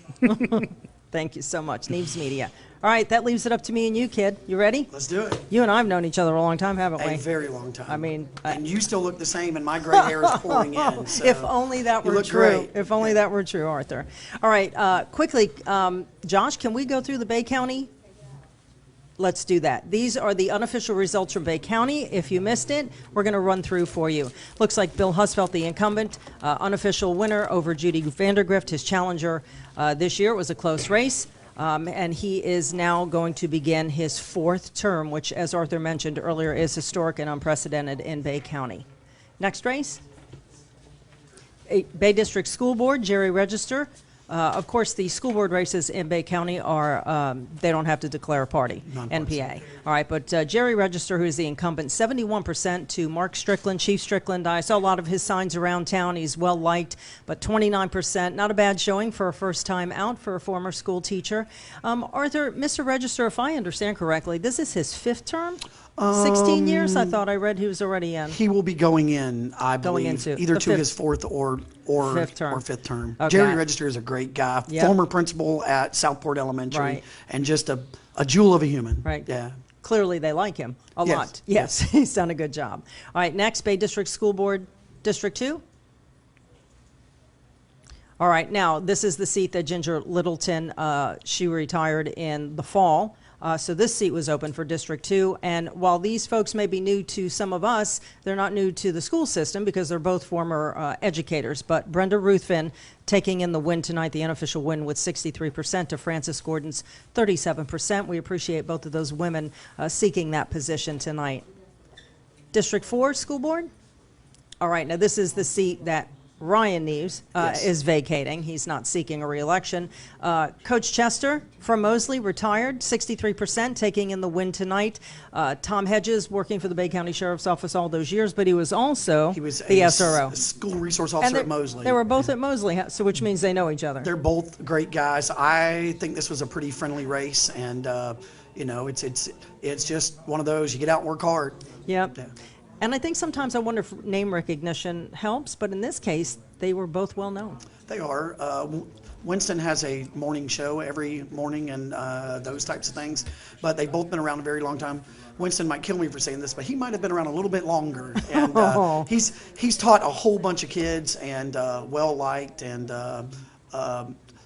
Thank you so much. Neves Media. All right, that leaves it up to me and you, kid. You ready? Let's do it. You and I have known each other a long time, haven't we? A very long time. I mean, and you still look the same, and my gray hair is pouring in. So if only that were true. Great. If only that were true, Arthur. All right, quickly, Josh, can we go through the Bay County? Let's do that. These are the unofficial results from Bay County. If you missed it, we're going to run through for you. Looks like Bill Husfeldt, the incumbent, unofficial winner over Judy Vandergrift, his challenger this year. It was a close race. And he is now going to begin his fourth term, which, as Arthur mentioned earlier, is historic and unprecedented in Bay County. Next race. Bay District School Board, Jerry Register. Of course, the school board races in Bay County are, they don't have to declare a party, NPA. All right, but Jerry Register, who is the incumbent, 71% to Mark Strickland, Chief Strickland. I saw a lot of his signs around town. He's well liked, but 29%, not a bad showing for a first time out for a former school teacher. Arthur, Mr. Register, if I understand correctly, this is his fifth term? 16 years? I thought I read he was already in. He will be going in, I believe, either to his fourth or fifth term. Okay. Jerry Register is a great guy, former principal at Southport Elementary, right, and just a jewel of a human. Right. Yeah. Clearly, they like him a Yes. lot. Yes, he's done a good job. All right, next, Bay District School Board, District 2. All right, now, this is the seat that Ginger Littleton, she retired in the fall. So this seat was open for District 2. And while these folks may be new to some of us, they're not new to the school system because they're both former educators. But Brenda Ruthven taking in the win tonight, the unofficial win with 63% to Frances Gordon's 37%. We appreciate both of those women seeking that position tonight. District 4, School Board? All right, now this is the seat that Ryan Neves is vacating. He's not seeking a re-election. Coach Chester from Mosley retired, 63%, taking in the win tonight. Tom Hedges, working for the Bay County Sheriff's Office all those years, but he was also the SRO. School resource officer at Mosley. They were both at Mosley, so which means they know each other. They're both great guys. I think this was a pretty friendly race, and you know, it's just one of those, you get out and work hard. Yep. Yeah. And I think sometimes I wonder if name recognition helps, but in this case, they were both well known. They are. Winston has a morning show every morning and those types of things, but they've both been around a very long time. Winston might kill me for saying this, but he might have been around a little bit longer. And he's taught a whole bunch of kids and well-liked. And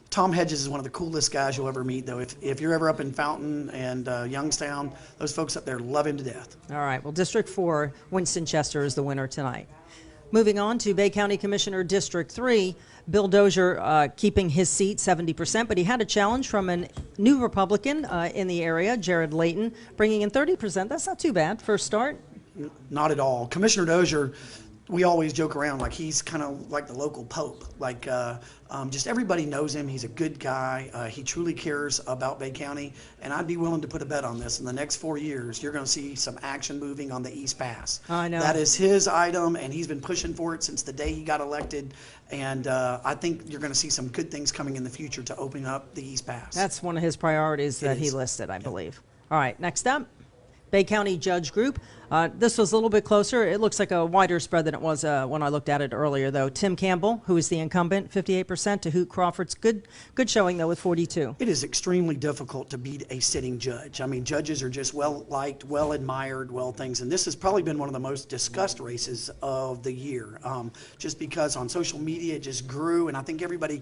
Tom Hedges is one of the coolest guys you'll ever meet, though. If you're ever up in Fountain and Youngstown, those folks up there love him to death. All right. Well, District 4, Winston Chester is the winner tonight. Moving on to Bay County Commissioner District 3, Bill Dozier keeping his seat, 70%, but he had a challenge from a new Republican in the area, Jared Layton, bringing in 30%. That's not too bad for a start. Not at all. Commissioner Dozier, we always joke around like he's kind of like the local pope. Like just everybody knows him. He's a good guy. He truly cares about Bay County, and I'd be willing to put a bet on this. In the next 4 years, you're going to see some action moving on the East Pass. I know. That is his item, and he's been pushing for it since the day he got elected. And I think you're going to see some good things coming in the future to open up the East Pass. That's one of his priorities that he listed, I believe. All right, next up, Bay County Judge Group. This was a little bit closer. It looks like a wider spread than it was when I looked at it earlier, though. Tim Campbell, who is the incumbent, 58%, to Hoot Crawford's good showing, though, with 42. It is extremely difficult to beat a sitting judge. I mean, judges are just well-liked, well-admired, things. And this has probably been one of the most discussed races of the year, just because on social media it just grew, and I think everybody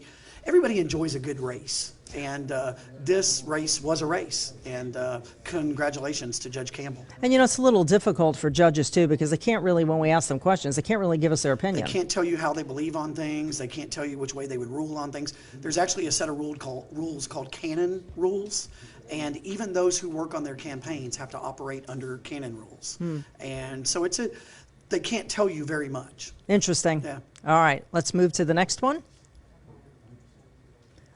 enjoys a good race. And this race was a race, and congratulations to Judge Campbell. And, you know, it's a little difficult for judges, too, because they can't really, when we ask them questions, they can't really give us their opinion. They can't tell you how they believe on things. They can't tell you which way they would rule on things. There's actually a set of rules called canon rules, and even those who work on their campaigns have to operate under canon rules. And so they can't tell you very much. Interesting. Yeah. All right, let's move to the next one.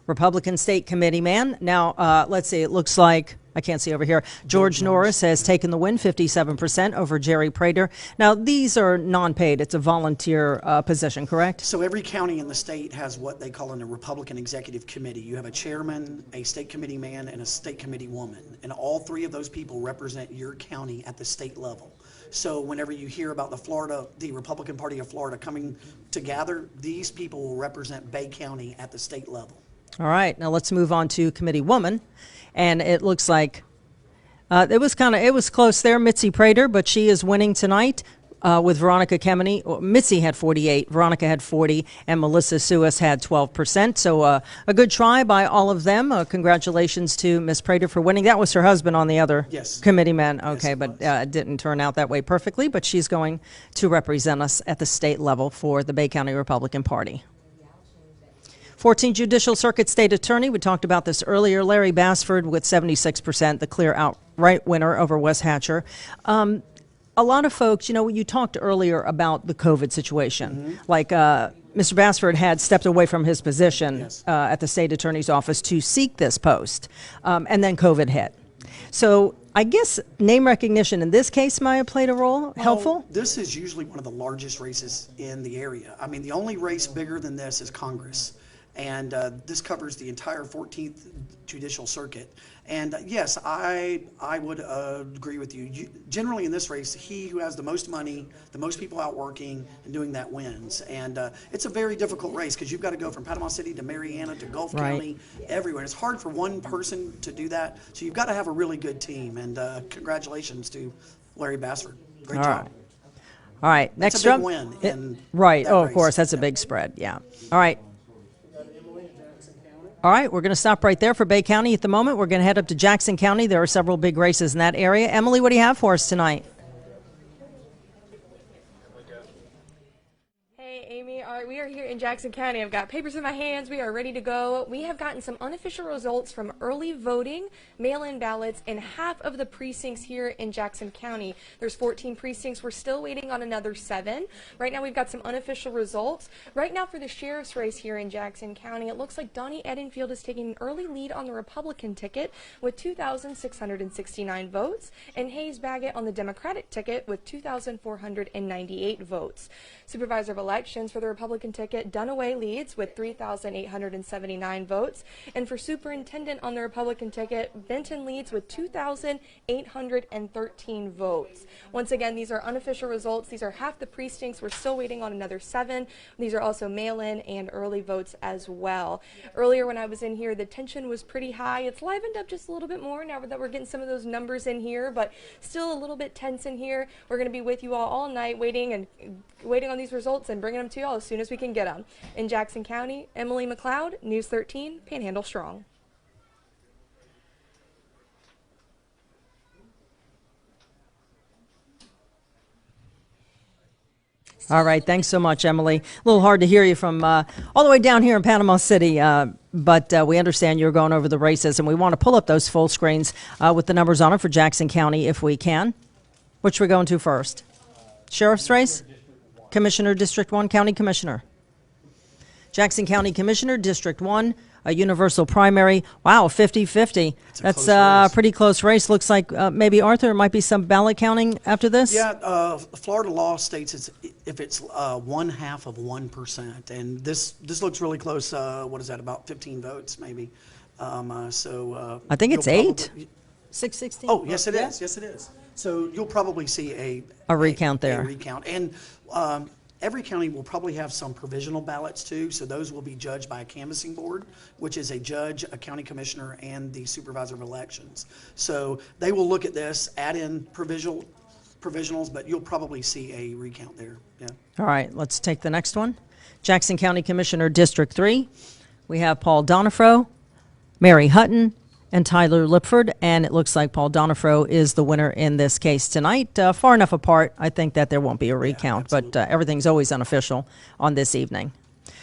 Republican State Committee man. Now, let's see, it looks like, I can't see over here, George Norris has taken the win, 57% over Jerry Prater. Now, these are non-paid. It's a volunteer position, correct? So every county in the state has what they call a Republican Executive Committee. You have a chairman, a state committee man, and a state committee woman. And all three of those people represent your county at the state level. So whenever you hear about the Republican Party of Florida coming together, these people will represent Bay County at the state level. All right, now let's move on to Committee Woman, and it looks like it was close there, Mitzi Prater, but she is winning tonight with Veronica Kemeny. Mitzi had 48, Veronica had 40, and Melissa Suis had 12%. So a good try by all of them. Congratulations to Miss Prater for winning. That was her husband on the other committee man. Okay, but it didn't turn out that way perfectly, but she's going to represent us at the state level for the Bay County Republican Party. 14th Judicial Circuit State Attorney, we talked about this earlier, Larry Bassford with 76%, the clear outright winner over Wes Hatcher. A lot of folks, you know, you talked earlier about the COVID situation. Like Mr. Bassford had stepped away from his position at the state attorney's office to seek this post, and then COVID hit. So I guess name recognition in this case might have played a role, helpful? This is usually one of the largest races in the area. I mean, the only race bigger than this is Congress. And this covers the entire 14th Judicial Circuit. And yes, I would agree with you. Generally in this race, he who has the most money, the most people out working and doing that wins. And it's a very difficult race because you've got to go from Panama City to Mariana to Gulf County, everywhere. It's hard for one person to do that. So you've got to have a really good team. And congratulations to Larry Bassford. Great job. All right, next That's a up. big win in Right. that Oh, of race. course, that's a big spread. Yeah. All right. All right, we're going to stop right there for Bay County at the moment. We're going to head up to Jackson County. There are several big races in that area. Emily, what do you have for us tonight? Hey, Amy. All right, we are here in Jackson County. I've got papers in my hands. We are ready to go. We have gotten some unofficial results from early voting, mail-in ballots, in half of the precincts here in Jackson County. There's 14 precincts. We're still waiting on another 7. Right now, we've got some unofficial results. Right now, for the sheriff's race here in Jackson County, it looks like Donnie Edenfield is taking an early lead on the Republican ticket with 2,669 votes, and Hayes Baggett on the Democratic ticket with 2,498 votes. Supervisor of Elections for the Republican ticket, Dunaway leads with 3,879 votes. And for Superintendent on the Republican ticket, Benton leads with 2,813 votes. Once again, these are unofficial results. These are half the precincts. We're still waiting on another 7. These are also mail-in and early votes as well. Earlier when I was in here, the tension was pretty high. It's livened up just a little bit more now that we're getting some of those numbers in here, but still a little bit tense in here. We're going to be with you all night waiting on these results and bringing them to you all as soon as we can get them. In Jackson County, Emily McLeod, News 13, Panhandle Strong. All right, thanks so much, Emily. A little hard to hear you from all the way down here in Panama City, but we understand you're going over the races, and we want to pull up those full screens with the numbers on it for Jackson County if we can. Which we're going to first? Sheriff's race? Commissioner, District 1, County Commissioner. Jackson County Commissioner, District 1, a universal primary. Wow, 50-50. That's a pretty close race. Looks like maybe, Arthur, might be some ballot counting after this? Yeah, Florida law states if it's 0.5%, and this looks really close. What is that, about 15 votes maybe? I think it's 8. 616. Oh, yes, it is. Yes, it is. So you'll probably see a recount there. A recount. And every county will probably have some provisional ballots too, so those will be judged by a canvassing board, which is a judge, a county commissioner, and the supervisor of elections. So they will look at this, add in provisionals, but you'll probably see a recount there. Yeah. All right, let's take the next one. Jackson County Commissioner, District 3. We have Paul Donifro, Mary Hutton, and Tyler Lipford, and it looks like Paul Donifro is the winner in this case tonight. Far enough apart, I think that there won't be a recount, but everything's always unofficial on this evening.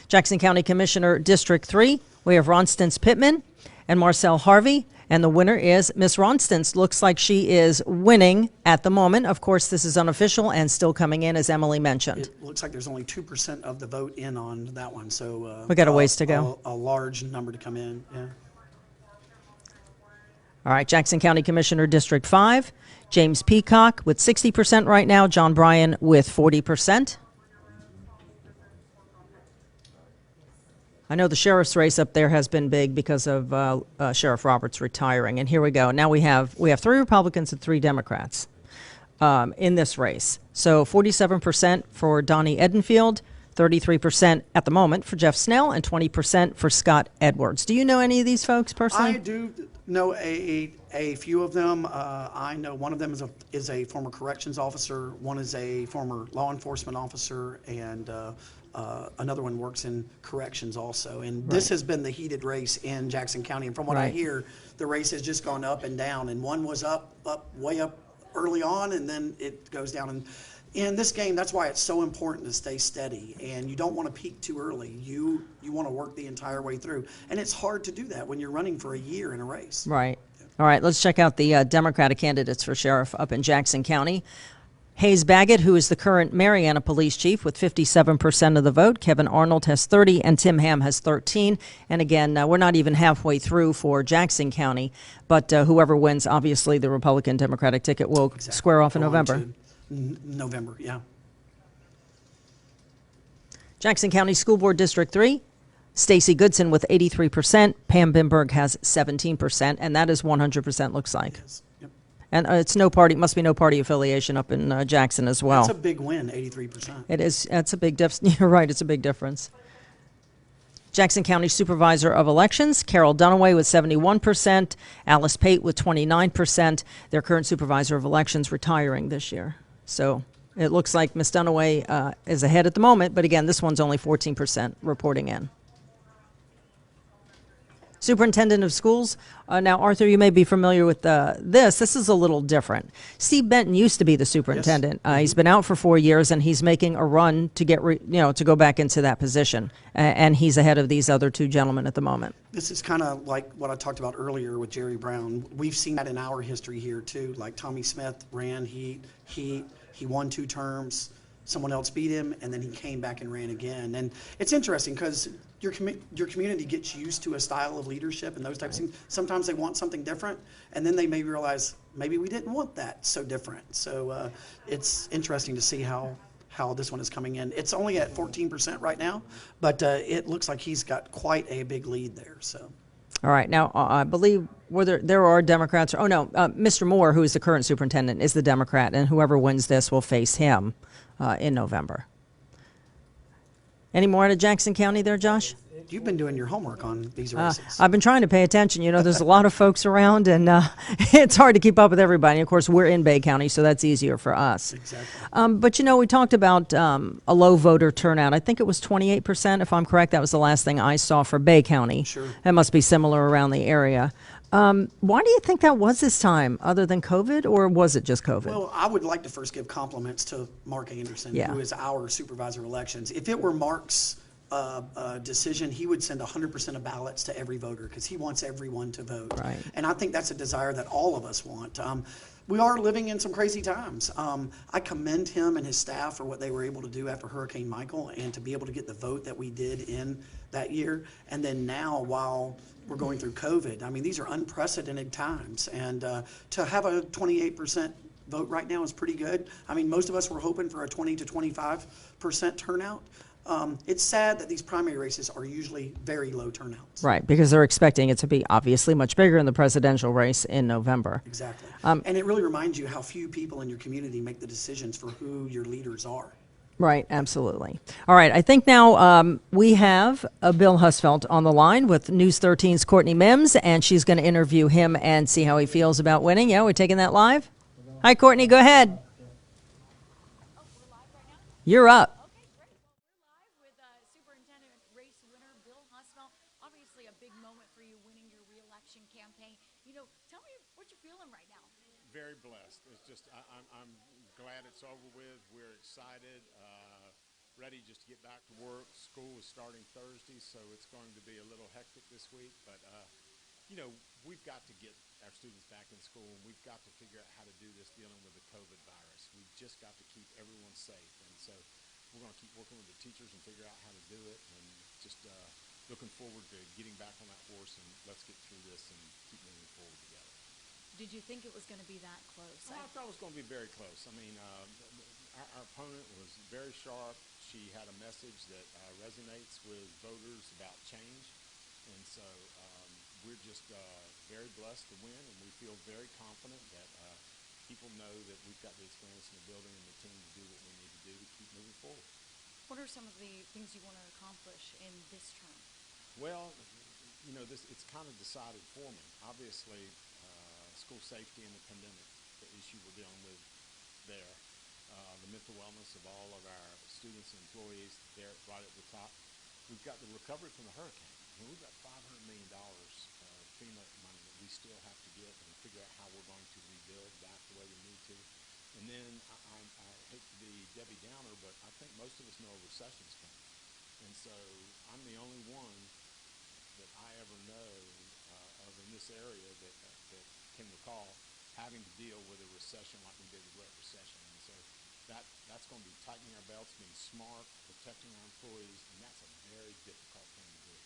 Jackson County Commissioner, District 3, we have Ronstance Pittman and Marcel Harvey, and the winner is Miss Ronstance. Looks like she is winning at the moment. Of course, this is unofficial and still coming in, as Emily mentioned. It looks like there's only 2% of the vote in on that one, so we got a ways to go. A large number to come in, yeah. All right, Jackson County Commissioner, District 5, James Peacock with 60% right now, John Bryan with 40%. I know the sheriff's race up there has been big because of Sheriff Roberts retiring, and here we go. Now we have 3 Republicans and 3 Democrats in this race. So 47% for Donnie Edenfield, 33% at the moment for Jeff Snell, and 20% for Scott Edwards. Do you know any of these folks personally? I do know a few of them. I know one of them is a former corrections officer, one is a former law enforcement officer, and another one works in corrections also. And this has been the heated race in Jackson County. And from what I hear, the race has just gone up and down. And one was way up early on, and then it goes down. And in this game, that's why it's so important to stay steady. And you don't want to peak too early. You want to work the entire way through. And it's hard to do that when you're running for a year in a race. Right. All right, let's check out the Democratic candidates for sheriff up in Jackson County. Hayes Baggett, who is the current Mariana police chief with 57% of the vote. Kevin Arnold has 30 and Tim Ham has 13. And again, we're not even halfway through for Jackson County, but whoever wins, obviously the Republican Democratic ticket will square off in November. November, yeah. Jackson County School Board District 3, Stacy Goodson with 83%. Pam Bimberg has 17%, and that is 100%, looks like. Yep. And it's no party, must be no party affiliation up in Jackson as well. That's a big win, 83%. It is. That's a big difference. You're right. It's a big difference. Jackson County Supervisor of Elections, Carol Dunaway with 71%, Alice Pate with 29%. Their current Supervisor of Elections retiring this year. So it looks like Ms. Dunaway is ahead at the moment, but again, this one's only 14% reporting in. Superintendent of Schools. Now, Arthur, you may be familiar with this. This is a little different. Steve Benton used to be the superintendent. Yes. He's been out for 4 years, and he's making a run to get, to go back into that position. And he's ahead of these other two gentlemen at the moment. This is kind of like what I talked about earlier with Jerry Brown. We've seen that in our history here too. Like Tommy Smith ran he won 2 terms. Someone else beat him, and then he came back and ran again. And it's interesting because your community gets used to a style of leadership and those types of things. Sometimes they want something different, and then they may realize maybe we didn't want that so different. So it's interesting to see how this one is coming in. It's only at 14% right now, but it looks like he's got quite a big lead there. So. All right. Now, I believe there are Democrats. Oh, no. Mr. Moore, who is the current superintendent, is the Democrat, and whoever wins this will face him in November. Any more out of Jackson County there, Josh? You've been doing your homework on these races. I've been trying to pay attention. There's a lot of folks around, and it's hard to keep up with everybody. Of course, we're in Bay County, so that's easier for us. Exactly. But, we talked about a low voter turnout. I think it was 28%, if I'm correct. That was the last thing I saw for Bay County. Sure. It must be similar around the area. Why do you think that was this time, other than COVID, or was it just COVID? Well, I would like to first give compliments to Mark Anderson, who is our supervisor of elections. If it were Mark's decision, he would send 100% of ballots to every voter because he wants everyone to vote. Right. And I think that's a desire that all of us want. We are living in some crazy times. I commend him and his staff for what they were able to do after Hurricane Michael and to be able to get the vote that we did in that year. And then now, while we're going through COVID, I mean, these are unprecedented times. And to have a 28% vote right now is pretty good. I mean, most of us were hoping for a 20 to 25% turnout. It's sad that these primary races are usually very low turnouts. Right, because they're expecting it to be obviously much bigger in the presidential race in November. Exactly. And it really reminds you how few people in your community make the decisions for who your leaders are. Right, absolutely. All right, I think now we have Bill Husfeldt on the line with News 13's Courtney Mims, and she's going to interview him and see how he feels about winning. Yeah, we're taking that live? Hi, Courtney, go ahead. You're up. Very blessed. It's just I'm glad it's over with. We're excited, ready just to get back to work. School is starting Thursday, so it's going to be a little hectic this week. But we've got to get our students back in school, and we've got to figure out how to do this dealing with the COVID virus. We've just got to keep everyone safe, and so we're going to keep working with the teachers and figure out how to do it. And just looking forward to getting back on that horse, and let's get through this and keep moving forward together. Did you think it was going to be that close? I thought it was going to be very close. I mean, our opponent was very sharp. She had a message that resonates with voters about change. And so we're just very blessed to win, and we feel very confident that people know that we've got the experience in the building and the team to do what we need to do to keep moving forward. What are some of the things you want to accomplish in this term? Well, it's kind of decided for me. Obviously, school safety and the pandemic, the issue we're dealing with there, the mental wellness of all of our students and employees, they're right at the top. We've got the recovery from the hurricane. We've got $500 million FEMA money that we still have to get and figure out how we're going to rebuild back the way we need to. And then I hate to be Debbie Downer, but I think most of us know a recession's coming. And so I'm the only one that I ever know of in this area that can recall having to deal with a recession like we did the Great Recession. And so that's going to be tightening our belts, being smart, protecting our employees, and that's a very difficult thing to do.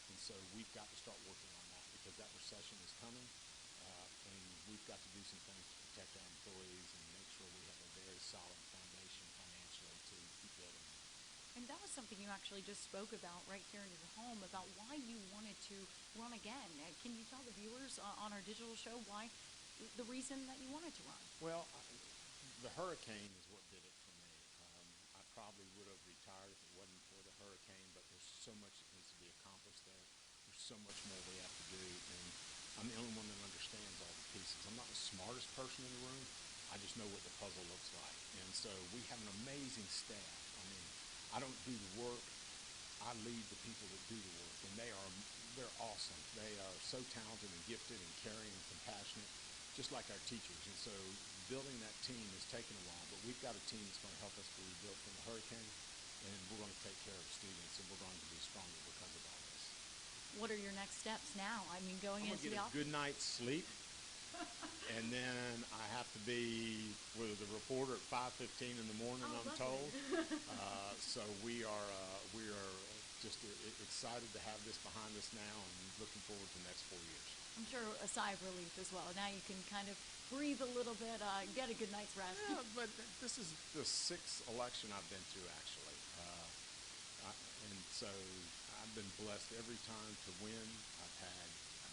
And so we've got to start working on that because that recession is coming, and we've got to do some things to protect our employees and make sure we have a very solid foundation financially to keep building on. And that was something you actually just spoke about right here in your home, about why you wanted to run again. Can you tell the viewers on our digital show why, the reason that you wanted to run? Well, the hurricane is what did it for me. I probably would have retired if it wasn't for the hurricane, but there's so much that needs to be accomplished there. There's so much more we have to do, and I'm the only one that understands all the pieces. I'm not the smartest person in the room. I just know what the puzzle looks like. And so we have an amazing staff. I mean, I don't do the work. I lead the people that do the work, and they're awesome. They are so talented and gifted and caring and compassionate, just like our teachers. And so building that team has taken a while, but we've got a team that's going to help us to rebuild from the hurricane, and we're going to take care of the students, and we're going to be stronger because of all this. What are your next steps now? I mean, going into the office? Good night's sleep. And then I have to be with the reporter at 5:15 in the morning, I'm told. So we are just excited to have this behind us now and looking forward to the next 4 years. I'm sure a sigh of relief as well. Now you can kind of breathe a little bit, get a good night's rest. Yeah, but this is the 6th election I've been through, actually. And so I've been blessed every time to win. I've had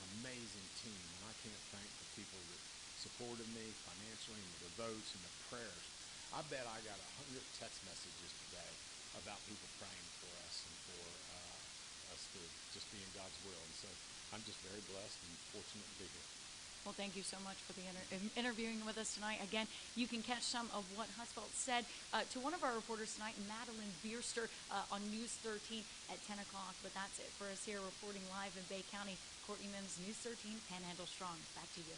an amazing team, and I can't thank the people that supported me financially and the votes and the prayers. I bet I got 100 text messages today about people praying for us and for us to just be in God's will. And so I'm just very blessed and fortunate to be here. Well, thank you so much for the interviewing with us tonight. Again, you can catch some of what Husfeldt said to one of our reporters tonight, Madeline Bierster, on News 13 at 10 o'clock. But that's it for us here reporting live in Bay County. Courtney Mims, News 13, Panhandle Strong. Back to you.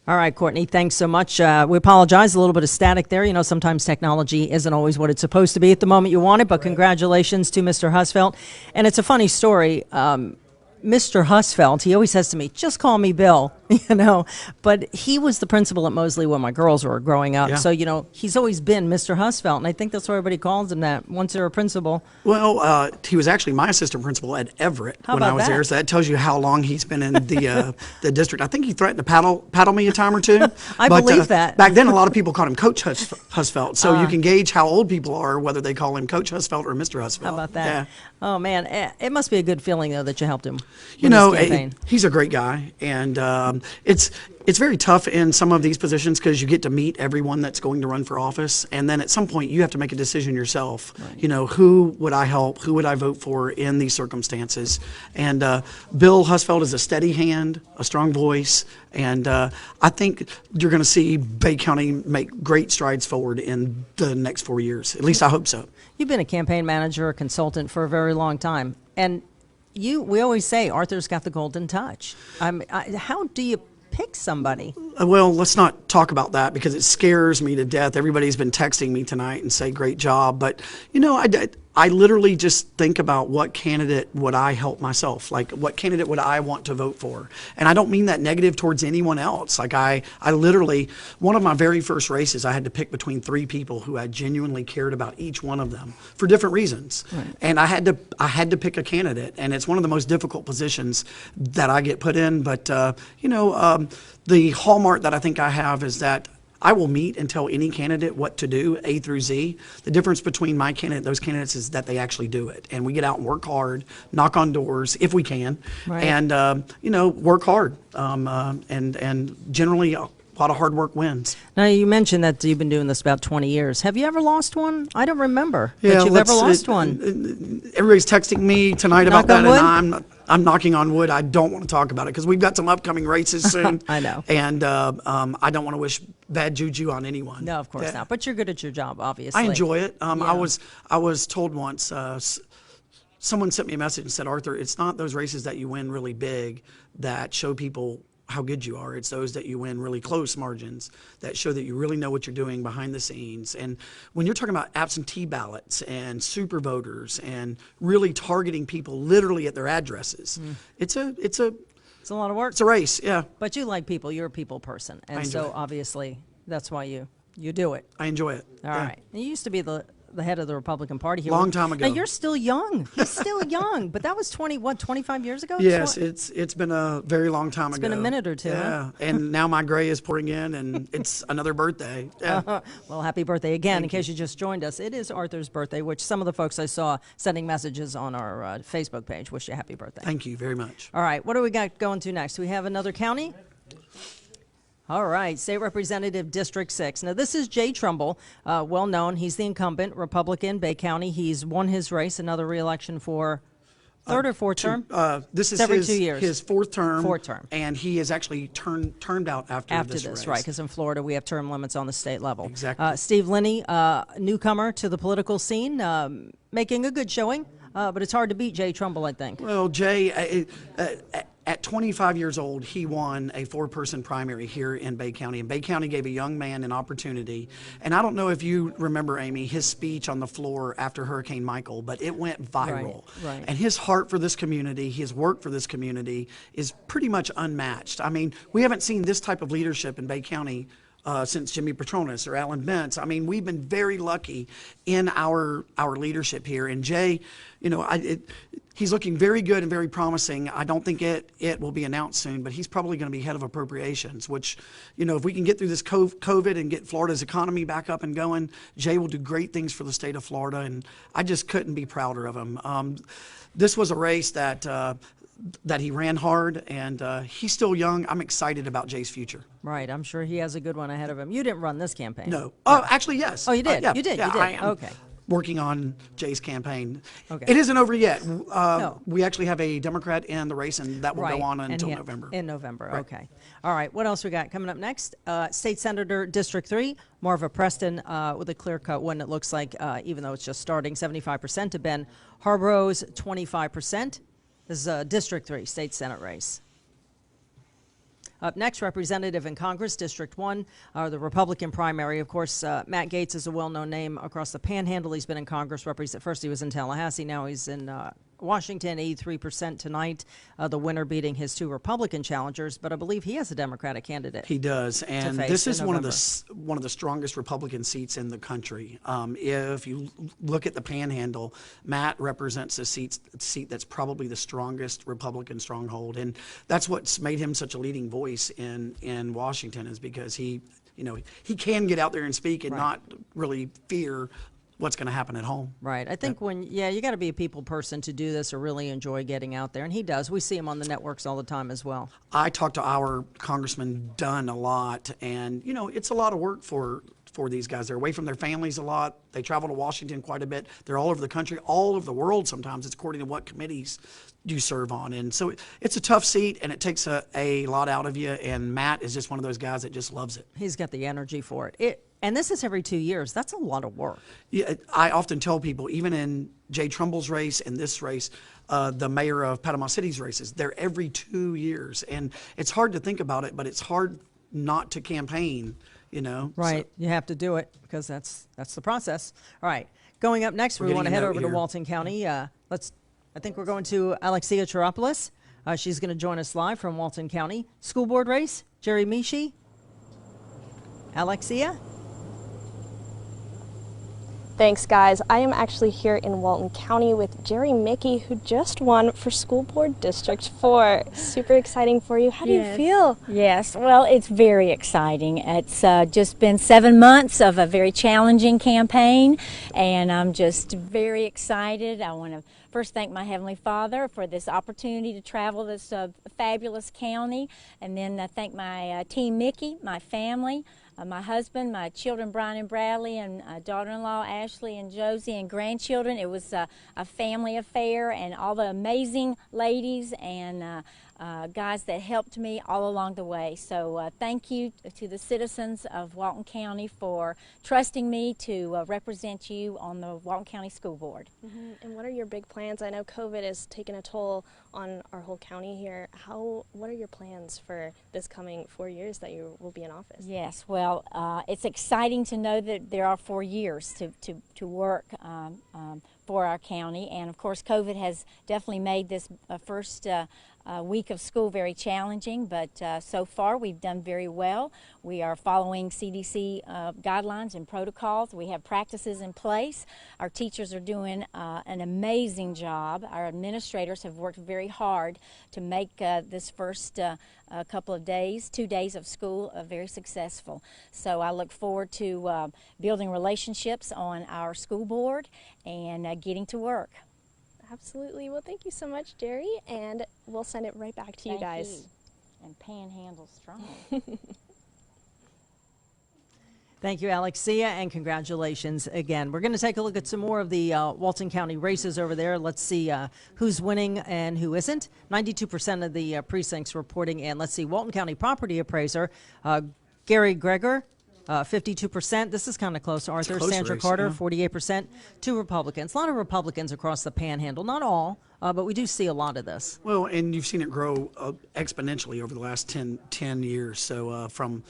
All right, Courtney, thanks so much. We apologize, a little bit of static there. You know, sometimes technology isn't always what it's supposed to be at the moment you want it, but congratulations to Mr. Husfeldt. And it's a funny story. Mr. Husfeldt, he always says to me, just call me Bill, you know, but he was the principal at Mosley when my girls were growing up. Yeah. So, you know, he's always been Mr. Husfeldt, and I think that's why everybody calls him that once they're a principal. Well, he was actually my assistant principal at Everett when I was there, so that tells you how long he's been in the district. I think he threatened to paddle me a time or two. I believe that. Back then, a lot of people called him Coach Husfeldt, so you can gauge how old people are, whether they call him Coach Husfeldt or Mr. Husfeldt. How about that? Yeah. Oh, man, it must be a good feeling, though, that you helped him. You know, he's a great guy, and it's very tough in some of these positions because you get to meet everyone that's going to run for office, and then at some point you have to make a decision yourself. Right. You know, who would I help? Who would I vote for in these circumstances? And Bill Husfeldt is a steady hand, a strong voice, and I think you're going to see Bay County make great strides forward in the next 4 years. At least I hope so. You've been a campaign manager, a consultant for a very long time, and we always say Arthur's got the golden touch. How do you pick somebody? Well, let's not talk about that because it scares me to death. Everybody's been texting me tonight and say, great job. But, you know, I literally just think about what candidate would I help myself? Like, what candidate would I want to vote for? And I don't mean that negative towards anyone else. Like, I literally, one of my very first races, I had to pick between 3 people who I genuinely cared about each one of them for different reasons. Right. And I had to pick a candidate. And it's one of the most difficult positions that I get put in. But, you know, the hallmark that I think I have is that I will meet and tell any candidate what to do, A through Z. The difference between my candidate and those candidates is that they actually do it. And we get out and work hard, knock on doors if we can, right. And, you know, work hard. And generally a lot of hard work wins. Now, you mentioned that you've been doing this about 20 years. Have you ever lost one? I don't remember that you've ever lost one. Everybody's texting me tonight about that, and I'm knocking on wood. I don't want to talk about it because we've got some upcoming races soon. I know. And I don't want to wish bad juju on anyone. No, of course not. But you're good at your job, obviously. I enjoy it. I was told once, someone sent me a message and said, Arthur, it's not those races that you win really big that show people how good you are. It's those that you win really close margins that show that you really know what you're doing behind the scenes. And when you're talking about absentee ballots and super voters and really targeting people literally at their addresses, it's a lot of work. It's a race, yeah. But you like people. You're a people person. And so obviously that's why you do it. I enjoy it. All right. You used to be the the head of the Republican Party here. Long time ago. Now, you're still young. You're still young, but that was 25 years ago? Yes, it's been a very long time ago. It's been a minute or two. Yeah, Huh? and now my gray is pouring in, and it's another birthday. Yeah. Well, happy birthday again. In case you just joined us, it is Arthur's birthday, which some of the folks I saw sending messages on our Facebook page wish you a happy birthday. Thank you very much. All right, what do we got going to next? We have another county? All right, State Representative District 6. Now, this is Jay Trumbull, well known. He's the incumbent Republican, Bay County. He's won his race, another re-election for third or fourth term? This is every 2 years. His fourth term. Fourth term. And he is actually turned out after this race. Right, because in Florida we have term limits on the state level. Exactly. Steve Linney, newcomer to the political scene, making a good showing, but it's hard to beat Jay Trumbull, I think. Well, Jay, at 25 years old, he won a 4-person primary here in Bay County. And Bay County gave a young man an opportunity. And I don't know if you remember, Amy, his speech on the floor after Hurricane Michael, but it went viral. Right. And his heart for this community, his work for this community is pretty much unmatched. I mean, we haven't seen this type of leadership in Bay County since Jimmy Petronas or Alan Bentz. I mean, we've been very lucky in our leadership here. And Jay, you know, he's looking very good and very promising. I don't think it will be announced soon, but he's probably going to be head of appropriations, which, you know, if we can get through this COVID and get Florida's economy back up and going, Jay will do great things for the state of Florida, and I just couldn't be prouder of him. This was a race that he ran hard, and he's still young. I'm excited about Jay's future. Right, I'm sure he has a good one ahead of him. You didn't run this campaign. No. Oh, actually, yes. Oh, you did? Yeah, You did? I am Okay. working on Jay's campaign. Okay. It isn't over yet. No. We actually have a Democrat in the race, and that will Right, go on and until November. In November, Right. okay. All right, what else we got coming up next? State Senator District 3, Marva Preston with a clear-cut win, it looks like, even though it's just starting, 75% to Ben Harborough's 25%. This is District 3, State Senate race. Up next, Representative in Congress, District 1, the Republican primary. Of course, Matt Gaetz is a well-known name across the Panhandle. He's been in Congress. First he was in Tallahassee. Now he's in Washington, 83% tonight. The winner beating his 2 Republican challengers, but I believe he has a Democratic candidate. He does, and face this in is one of November. the strongest Republican seats in the country. If you look at the Panhandle, Matt represents a seat that's probably the strongest Republican stronghold, and that's what's made him such a leading voice in Washington, is because he can get out there and speak and not really fear what's going to happen at home. Right. I think you got to be a people person to do this or really enjoy getting out there. And he does. We see him on the networks all the time as well. I talk to our Congressman Dunn a lot, and, you know, it's a lot of work for these guys. They're away from their families a lot. They travel to Washington quite a bit. They're all over the country, all over the world sometimes. It's according to what committees you serve on. And so it's a tough seat, and it takes a lot out of you, and Matt is just one of those guys that just loves it. He's got the energy for it. And this is every 2 years. That's a lot of work. Yeah, I often tell people, even in Jay Trumbull's race and this race, the mayor of Panama City's races, they're every 2 years. And it's hard to think about it, but it's hard not to campaign, you know. Right. So, you have to do it because that's the process. All right. Going up next, we want to head over to Walton County. I think we're going to Alexia Chiropoulos. She's going to join us live from Walton County. School board race, Jerry Mishi. Alexia? Thanks, guys. I am actually here in Walton County with Jerry Mickey, who just won for School Board District 4. Super exciting for you. How do you feel? Yes, well, it's very exciting. It's just been 7 months of a very challenging campaign, and I'm just very excited. I want to first thank my Heavenly Father for this opportunity to travel this fabulous county, and then thank my team Mickey, my family, my husband, my children Brian and Bradley, and daughter-in-law Ashley and Josie, and grandchildren. It was a family affair, and all the amazing ladies and guys that helped me all along the way. So thank you to the citizens of Walton County for trusting me to represent you on the Walton County School Board. Mm-hmm. And what are your big plans? I know COVID has taken a toll on our whole county here. What are your plans for this coming 4 years that you will be in office? Yes, well, it's exciting to know that there are 4 years to work for our county, and of course COVID has definitely made this first week of school very challenging, but so far we've done very well. We are following CDC guidelines and protocols. We have practices in place. Our teachers are doing an amazing job. Our administrators have worked very hard to make this first couple of days, 2 days of school, very successful. So I look forward to building relationships on our school board and getting to work. Absolutely. Well, thank you so much, Jerry, and we'll send it right back to you guys. Thank you. And Panhandle strong. Thank you, Alexia, and congratulations again. We're going to take a look at some more of the Walton County races over there. Let's see who's winning and who isn't. 92% of the precincts reporting in. Let's see, Walton County property appraiser, Gary Greger, 52%. This is kind of close, Arthur. Sandra Carter, 48%. 2 Republicans. A lot of Republicans across the Panhandle. Not all, but we do see a lot of this. Well, and you've seen it grow exponentially over the last 10 years. So from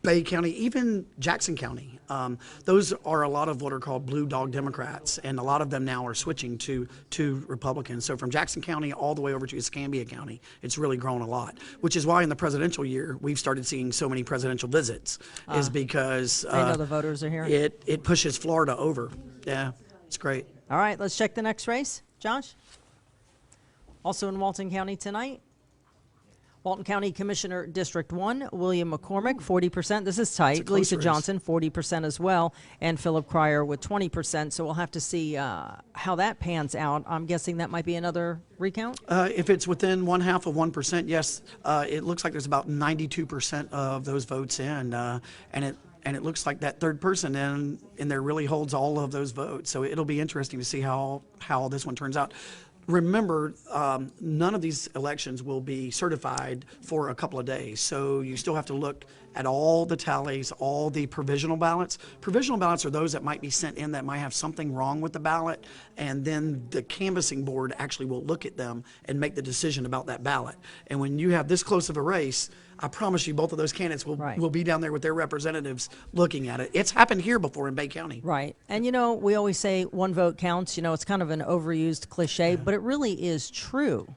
Bay County, even Jackson County, those are a lot of what are called blue dog Democrats, and a lot of them now are switching to Republicans. So from Jackson County all the way over to Escambia County, it's really grown a lot, which is why in the presidential year we've started seeing so many presidential visits, is because I know the voters are here. It pushes Florida over. Yeah, it's great. All right, let's check the next race. Josh? Also in Walton County tonight, Walton County Commissioner District 1, William McCormick, 40%. This is tight. Lisa Johnson, 40% as well, and Philip Cryer with 20%. So we'll have to see how that pans out. I'm guessing that might be another recount? If it's within 0.5%, yes. It looks like there's about 92% of those votes in, and it looks like that third person in there really holds all of those votes. So it'll be interesting to see how this one turns out. Remember, none of these elections will be certified for a couple of days, so you still have to look at all the tallies, all the provisional ballots. Provisional ballots are those that might be sent in that might have something wrong with the ballot, and then the canvassing board actually will look at them and make the decision about that ballot. And when you have this close of a race, I promise you both of those candidates will be down there with their representatives looking at it. It's happened here before in Bay County. Right. And, we always say one vote counts. It's kind of an overused cliche, but it really is true.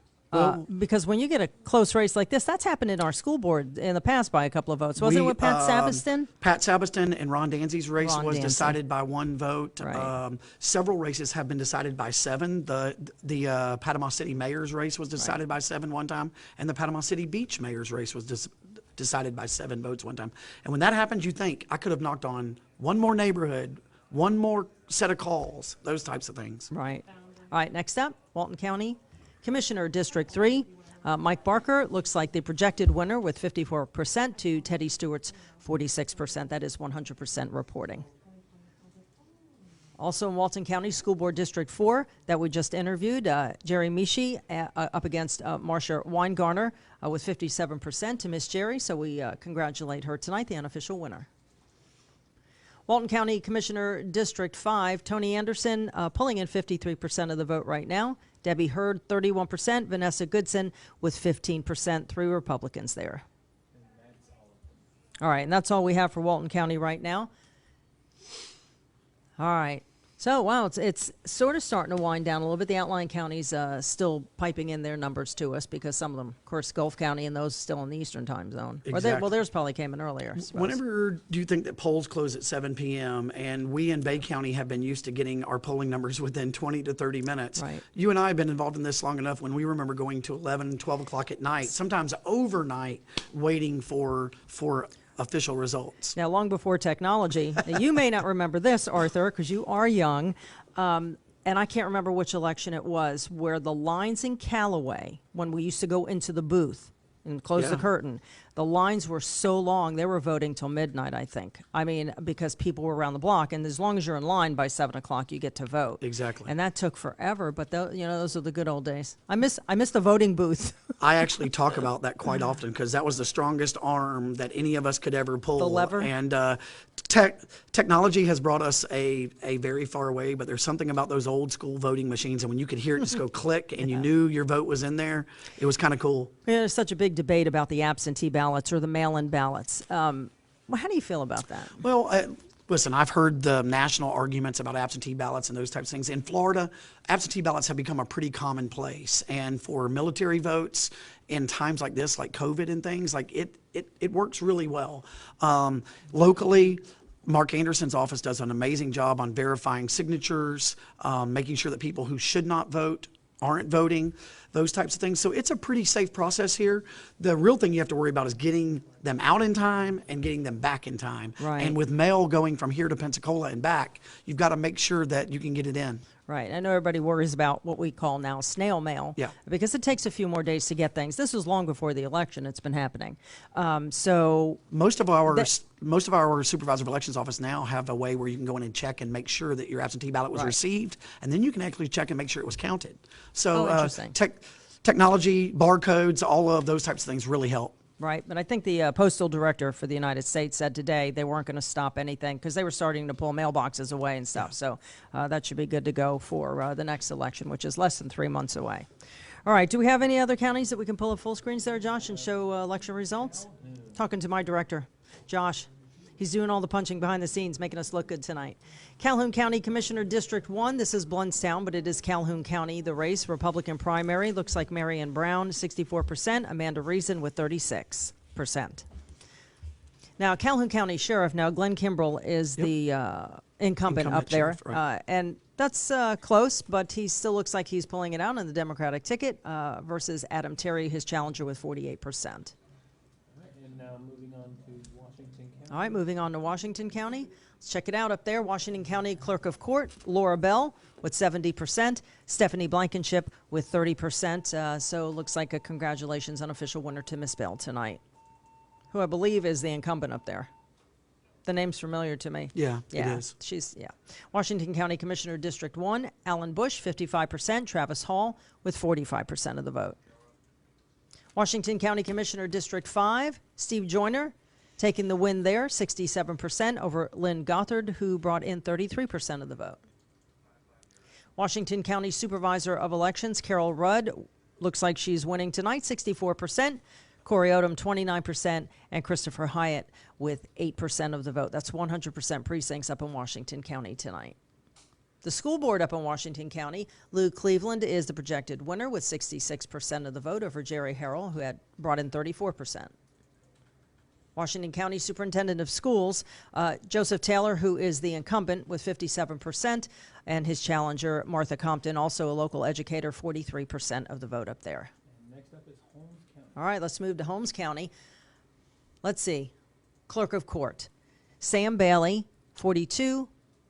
Because when you get a close race like this, that's happened in our school board in the past by a couple of votes. Wasn't it with Pat Sabiston? Pat Sabiston and Ron Danzy's race was decided by 1 vote. Right. Several races have been decided by 7. The Panama City mayor's race was decided by 7 one time, and the Panama City Beach mayor's race was decided by 7 votes one time. And when that happens, you think, I could have knocked on one more neighborhood, one more set of calls, those types of things. Right. All right, next up, Walton County Commissioner District 3, Mike Barker looks like the projected winner with 54% to Teddy Stewart's 46%. That is 100% reporting. Also in Walton County School Board District 4 that we just interviewed, Jerry Mishi up against Marcia Weingarner with 57% to Miss Jerry. So we congratulate her tonight, the unofficial winner. Walton County Commissioner District 5, Tony Anderson pulling in 53% of the vote right now. Debbie Hurd, 31%. Vanessa Goodson with 15%. 3 Republicans there. All right, and that's all we have for Walton County right now. All right. So, wow, it's sort of starting to wind down a little bit. The outlying counties still piping in their numbers to us because some of them, of course, Gulf County and those still in the Eastern time zone. Exactly. Well, theirs probably came in earlier. Whenever do you think that polls close at 7 p.m. and we in Bay County have been used to getting our polling numbers within 20 to 30 minutes? Right. You and I have been involved in this long enough when we remember going to 11, 12 o'clock at night, sometimes overnight, waiting for official results. Now, long before technology, now you may not remember this, Arthur, because you are young, and I can't remember which election it was, where the lines in Callaway, when we used to go into the booth and close the curtain, the lines were so long, they were voting till midnight, I think. I mean, because people were around the block, and as long as you're in line by 7 o'clock, you get to vote. Exactly. And that took forever, but those are the good old days. I miss the voting booth. I actually talk about that quite often because that was the strongest arm that any of us could ever pull. The lever. And technology has brought us a very far way, but there's something about those old school voting machines, and when you could hear it just go click and you knew your vote was in there, it was kind of cool. Yeah, there's such a big debate about the absentee ballots or the mail-in ballots. How do you feel about that? Well, Listen, I've heard the national arguments about absentee ballots and those types of things. In Florida, absentee ballots have become a pretty commonplace. And for military votes in times like this, like COVID and things, like it works really well. Locally, Mark Anderson's office does an amazing job on verifying signatures, making sure that people who should not vote aren't voting, those types of things. So it's a pretty safe process here. The real thing you have to worry about is getting them out in time and getting them back in time. Right. And with mail going from here to Pensacola and back, you've got to make sure that you can get it in. Right. I know everybody worries about what we call now snail mail. Yeah. Because it takes a few more days to get things. This was long before the election. It's been happening. So most of our supervisor of elections office now have a way where you can go in and check and make sure that your absentee ballot was received, and then you can actually check and make sure it was counted. So interesting. Technology, barcodes, all of those types of things really help. Right, but I think the postal director for the United States said today they weren't going to stop anything because they were starting to pull mailboxes away and stuff. So that should be good to go for the next election, which is less than 3 months away. All right, do we have any other counties that we can pull up full screens there, Josh, and show election results? Talking to my director, Josh. He's doing all the punching behind the scenes, making us look good tonight. Calhoun County Commissioner District 1, this is Bluntstown, but it is Calhoun County. The race, Republican primary, looks like Marion Brown, 64%, Amanda Reason with 36%. Now, Calhoun County Sheriff, now Glenn Kimbrell is the incumbent up there. Sheriff, right. And that's close, but he still looks like he's pulling it out on the Democratic ticket versus Adam Terry, his challenger, with 48%. And now moving on to Washington County. All right, moving on to Washington County. Let's check it out up there. Washington County Clerk of Court, Laura Bell with 70%, Stephanie Blankenship with 30%. So it looks like a congratulations unofficial winner to Miss Bell tonight, who I believe is the incumbent up there. The name's familiar to me. Yeah, it is. Washington County Commissioner District 1, Alan Bush, 55%, Travis Hall with 45% of the vote. Washington County Commissioner District 5, Steve Joyner, taking the win there, 67% over Lynn Gothard, who brought in 33% of the vote. Washington County Supervisor of Elections, Carol Rudd, looks like she's winning tonight, 64%. Corey Odom, 29%, and Christopher Hyatt with 8% of the vote. That's 100% precincts up in Washington County tonight. The school board up in Washington County, Lou Cleveland is the projected winner with 66% of the vote over Jerry Harrell, who had brought in 34%. Washington County Superintendent of Schools, Joseph Taylor, who is the incumbent with 57%, and his challenger, Martha Compton, also a local educator, 43% of the vote up there. And next up is Holmes County. All right, let's move to Holmes County. Let's see. Clerk of Court, Sam Bailey, 42%,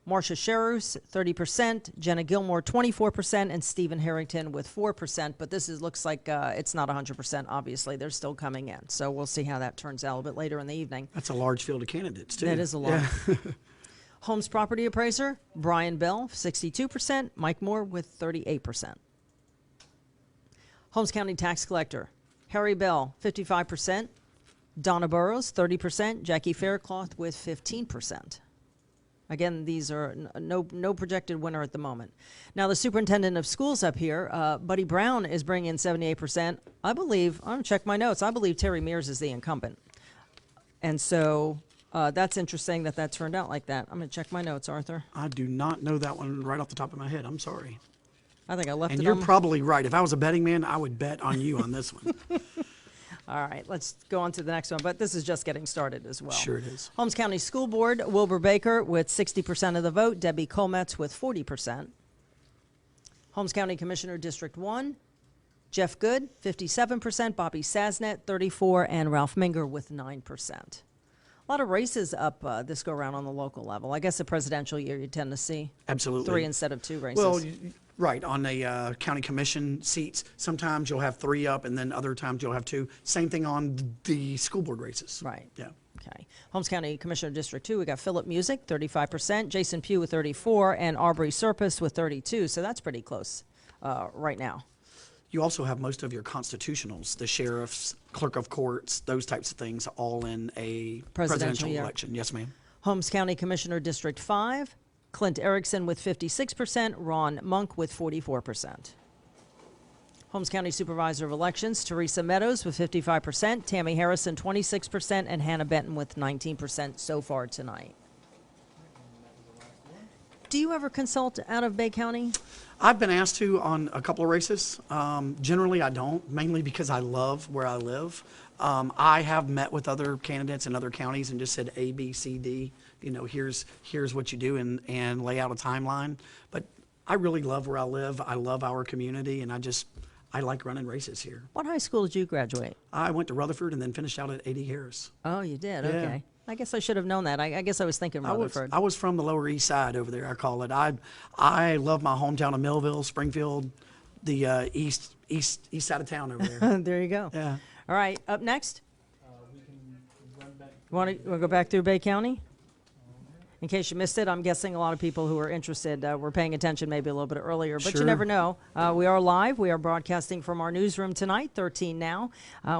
Marcia Sherus, 30%, Jenna Gilmore, 24%, and Stephen Harrington with 4%. But this looks like it's not 100%, obviously. They're still coming in. So we'll see how that turns out a little bit later in the evening. That's a large field of candidates, too. That is a lot. Yeah. Holmes Property Appraiser, Brian Bell, 62%, Mike Moore with 38%. Holmes County Tax Collector, Harry Bell, 55%, Donna Burrows, 30%, Jackie Faircloth with 15%. Again, these are no projected winner at the moment. Now, the superintendent of schools up here, Buddy Brown, is bringing in 78%. I believe, I'm going to check my notes, I believe Terry Mears is the incumbent. And so that's interesting that turned out like that. I'm going to check my notes, Arthur. I do not know that one right off the top of my head. I'm sorry. I think I left and it you're on. Probably right. If I was a betting man, I would bet on you on this one. All right, let's go on to the next one, but this is just getting started as well. Sure it is. Holmes County School Board, Wilbur Baker with 60% of the vote, Debbie Colmetz with 40%. Holmes County Commissioner District 1, Jeff Good, 57%, Bobby Sasnet, 34%, and Ralph Minger with 9%. A lot of races up this go-around on the local level. I guess the presidential year you tend to see absolutely 3 instead of 2 races. Well, right, on the county commission seats, sometimes you'll have 3 up, and then other times you'll have 2. Same thing on the school board races. Right. Yeah. Okay. Holmes County Commissioner District 2, we got Philip Music, 35%, Jason Pugh with 34%, and Aubrey Serpis with 32%. So that's pretty close right now. You also have most of your constitutionals, the sheriffs, clerk of courts, those types of things, all in a presidential election. Yes, ma'am. Holmes County Commissioner District 5, Clint Erickson with 56%, Ron Monk with 44%. Holmes County Supervisor of Elections, Teresa Meadows with 55%, Tammy Harrison 26%, and Hannah Benton with 19% so far tonight. Do you ever consult out of Bay County? I've been asked to on a couple of races. Generally, I don't, mainly because I love where I live. I have met with other candidates in other counties and just said A, B, C, D. You know, here's what you do, and lay out a timeline. But I really love where I live. I love our community, and I like running races here. What high school did you graduate? I went to Rutherford and then finished out at A.D. Harris. Oh, you did? Yeah. Okay. I guess I should have known that. I guess I was thinking Rutherford. I was from the Lower East Side over there, I call it. I love my hometown of Millville, Springfield, the east side of town over there. There you go. Yeah. All right, up next. We can run back. You want to go back through Bay County? In case you missed it, I'm guessing a lot of people who are interested were paying attention maybe a little bit earlier, but Sure. you never know. We are live. We are broadcasting from our newsroom tonight, 13 Now.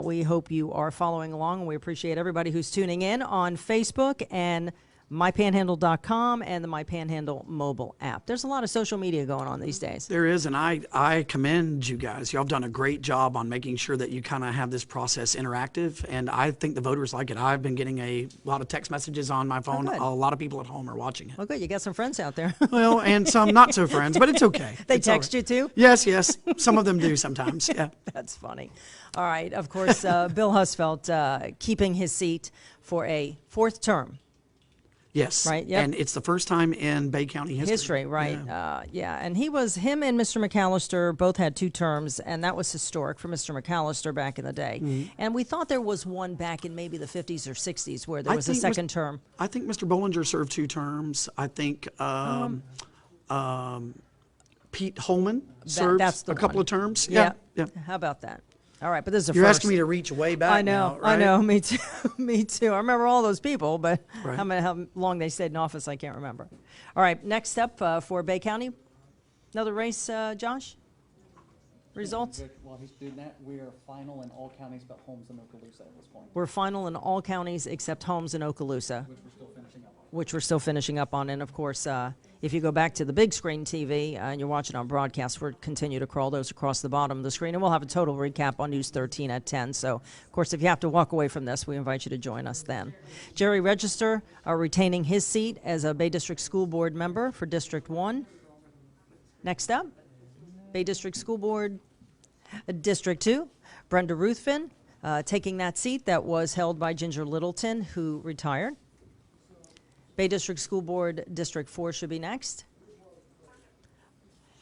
We hope you are following along. We appreciate everybody who's tuning in on Facebook and mypanhandle.com and the MyPanhandle mobile app. There's a lot of social media going on these days. There is, and I commend you guys. Y'all have done a great job on making sure that you kind of have this process interactive, and I think the voters like it. I've been getting a lot of text messages on my phone. good. A lot of people at home are watching it. Well, good. You got some friends out there. Well, and some not so friends, but it's okay. They It's all text right. you too? Yes, yes. Some of them do sometimes, yeah. That's funny. All right. Of course, Bill Husfeldt keeping his seat for a fourth term. Yes. Right, yep. And it's the first time in Bay County history. Right. Yeah. And him and Mr. McAllister both had 2 terms, and that was historic for Mr. McAllister back in the day. Mhm. And we thought there was one back in maybe the 50s or 60s where there was a second term. I think Mr. Bollinger served 2 terms. I think Pete Holman served that's the a couple one. of terms. Yeah. Yeah. How about that? All right, but this is a You're first. asking me to reach way back. I know, now, right? I know. Me too. Me too. I remember all those people, but Right. how long they stayed in office, I can't remember. All right, next up for Bay County, another race, Josh. Results? While he's doing that, we are final in all counties but Holmes and Okaloosa at this point. We're final in all counties except Holmes and Okaloosa, Which we're still finishing up on. which we're still finishing up on. And of course, if you go back to the big screen TV and you're watching on broadcast, we'll continue to crawl those across the bottom of the screen. And we'll have a total recap on News 13 at 10. So, of course, if you have to walk away from this, we invite you to join us then. Jerry Register retaining his seat as a Bay District School Board member for District 1. Next up, Bay District School Board District 2, Brenda Ruthven taking that seat that was held by Ginger Littleton, who retired. Bay District School Board District 4 should be next.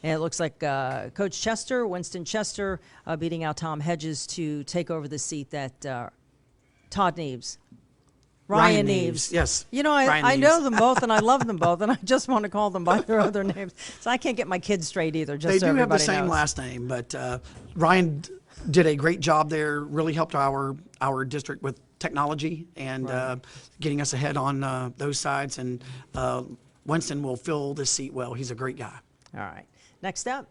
And it looks like Coach Chester, Winston Chester, beating out Tom Hedges to take over the seat that Todd Neves. Ryan Neves. Yes. You know, Ryan I know Neves. them both, and I love them both, and I just want to call them by their other names. So I can't get my kids straight either, just They so do have the everybody same knows. last name, but Ryan did a great job there, really helped our district with technology and getting us ahead on those sides. And Winston will fill this seat well. He's a great guy. All right. Next up,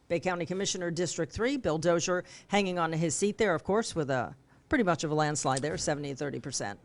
Bay County Commissioner District 3, Bill Dozier, hanging on to his seat there, of course, with a pretty much of a landslide there, 70-30%.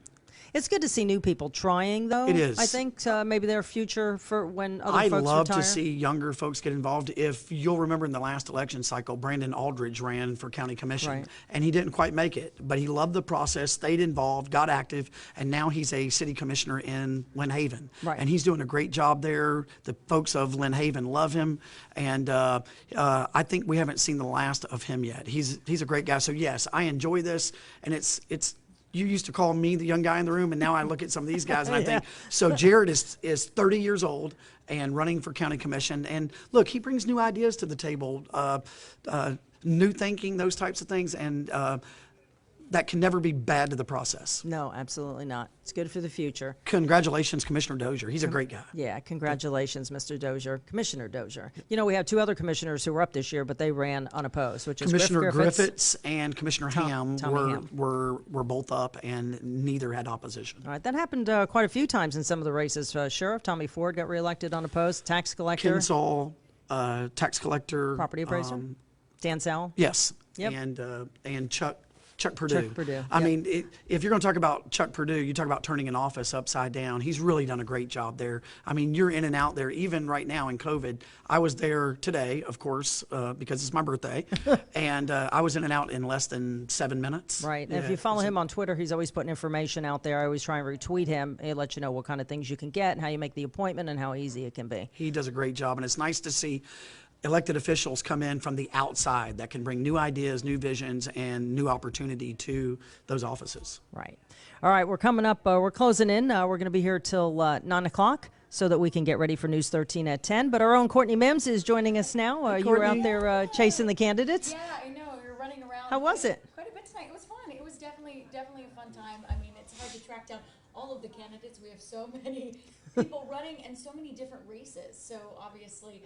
It's good to see new people trying, though. It is. I think maybe their future for when other I folks love retire. to see younger folks get involved. If you'll remember in the last election cycle, Brandon Aldridge ran for county commission, Right. and he didn't quite make it, but he loved the process, stayed involved, got active, and now he's a city commissioner in Lynn Haven. Right. And he's doing a great job there. The folks of Lynn Haven love him, and I think we haven't seen the last of him yet. He's a great guy. So yes, I enjoy this, and it's. You used to call me the young guy in the room, and now I look at some of these guys and I think, so Jared is 30 years old and running for county commission. And look, he brings new ideas to the table, new thinking, those types of things, and that can never be bad to the process. No, absolutely not. It's good for the future. Congratulations, Commissioner Dozier. He's a great guy. Yeah, congratulations, Mr. Dozier, Commissioner Dozier. You know, we have 2 other commissioners who were up this year, but they ran unopposed, which is Commissioner Griffiths. Griffiths and Commissioner Ham Tommy Ham. were both up, and neither had opposition. All right, that happened quite a few times in some of the races. Sheriff Tommy Ford got reelected unopposed. Tax collector. Kinsall, tax collector. Property appraiser. Dan Sowell. Yes. Yep. And Chuck Chuck Perdue. Chuck Perdue, I yep. mean, if you're going to talk about Chuck Perdue, you talk about turning an office upside down. He's really done a great job there. I mean, you're in and out there. Even right now in COVID, I was there today, of course, because it's my birthday, and I was in and out in less than 7 minutes. Right. Yeah, And if you follow him on Twitter, he's always putting information out there. I always try and retweet him. He'll let you know what kind of things you can get and how you make the appointment and how easy it can be. He does a great job, and it's nice to see elected officials come in from the outside that can bring new ideas, new visions, and new opportunity to those offices. Right. All right, we're coming up. We're closing in. We're going to be here till 9 o'clock so that we can get ready for News 13 at 10. But our own Courtney Mims is joining us now. You were out there chasing the candidates. Yeah, I know. We were running around. How was it? Quite a bit tonight. It was fun. It was definitely a fun time. I mean, it's hard to track down all of the candidates. We have so many people running and so many different races. So obviously,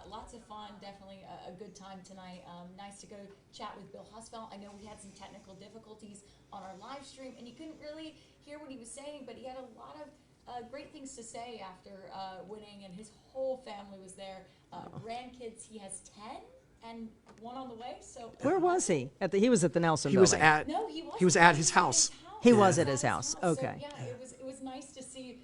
lots of fun. Definitely a good time tonight. Nice to go chat with Bill Husfeld. I know we had some technical difficulties on our live stream, and you couldn't really hear what he was saying, but he had a lot of great things to say after winning, and his whole family was there. Grandkids, he has 10 and one on the way. So Where was he? He was at the Nelson He building. was at No, he was at his house. He was at his house. So, Okay. yeah, it was nice to see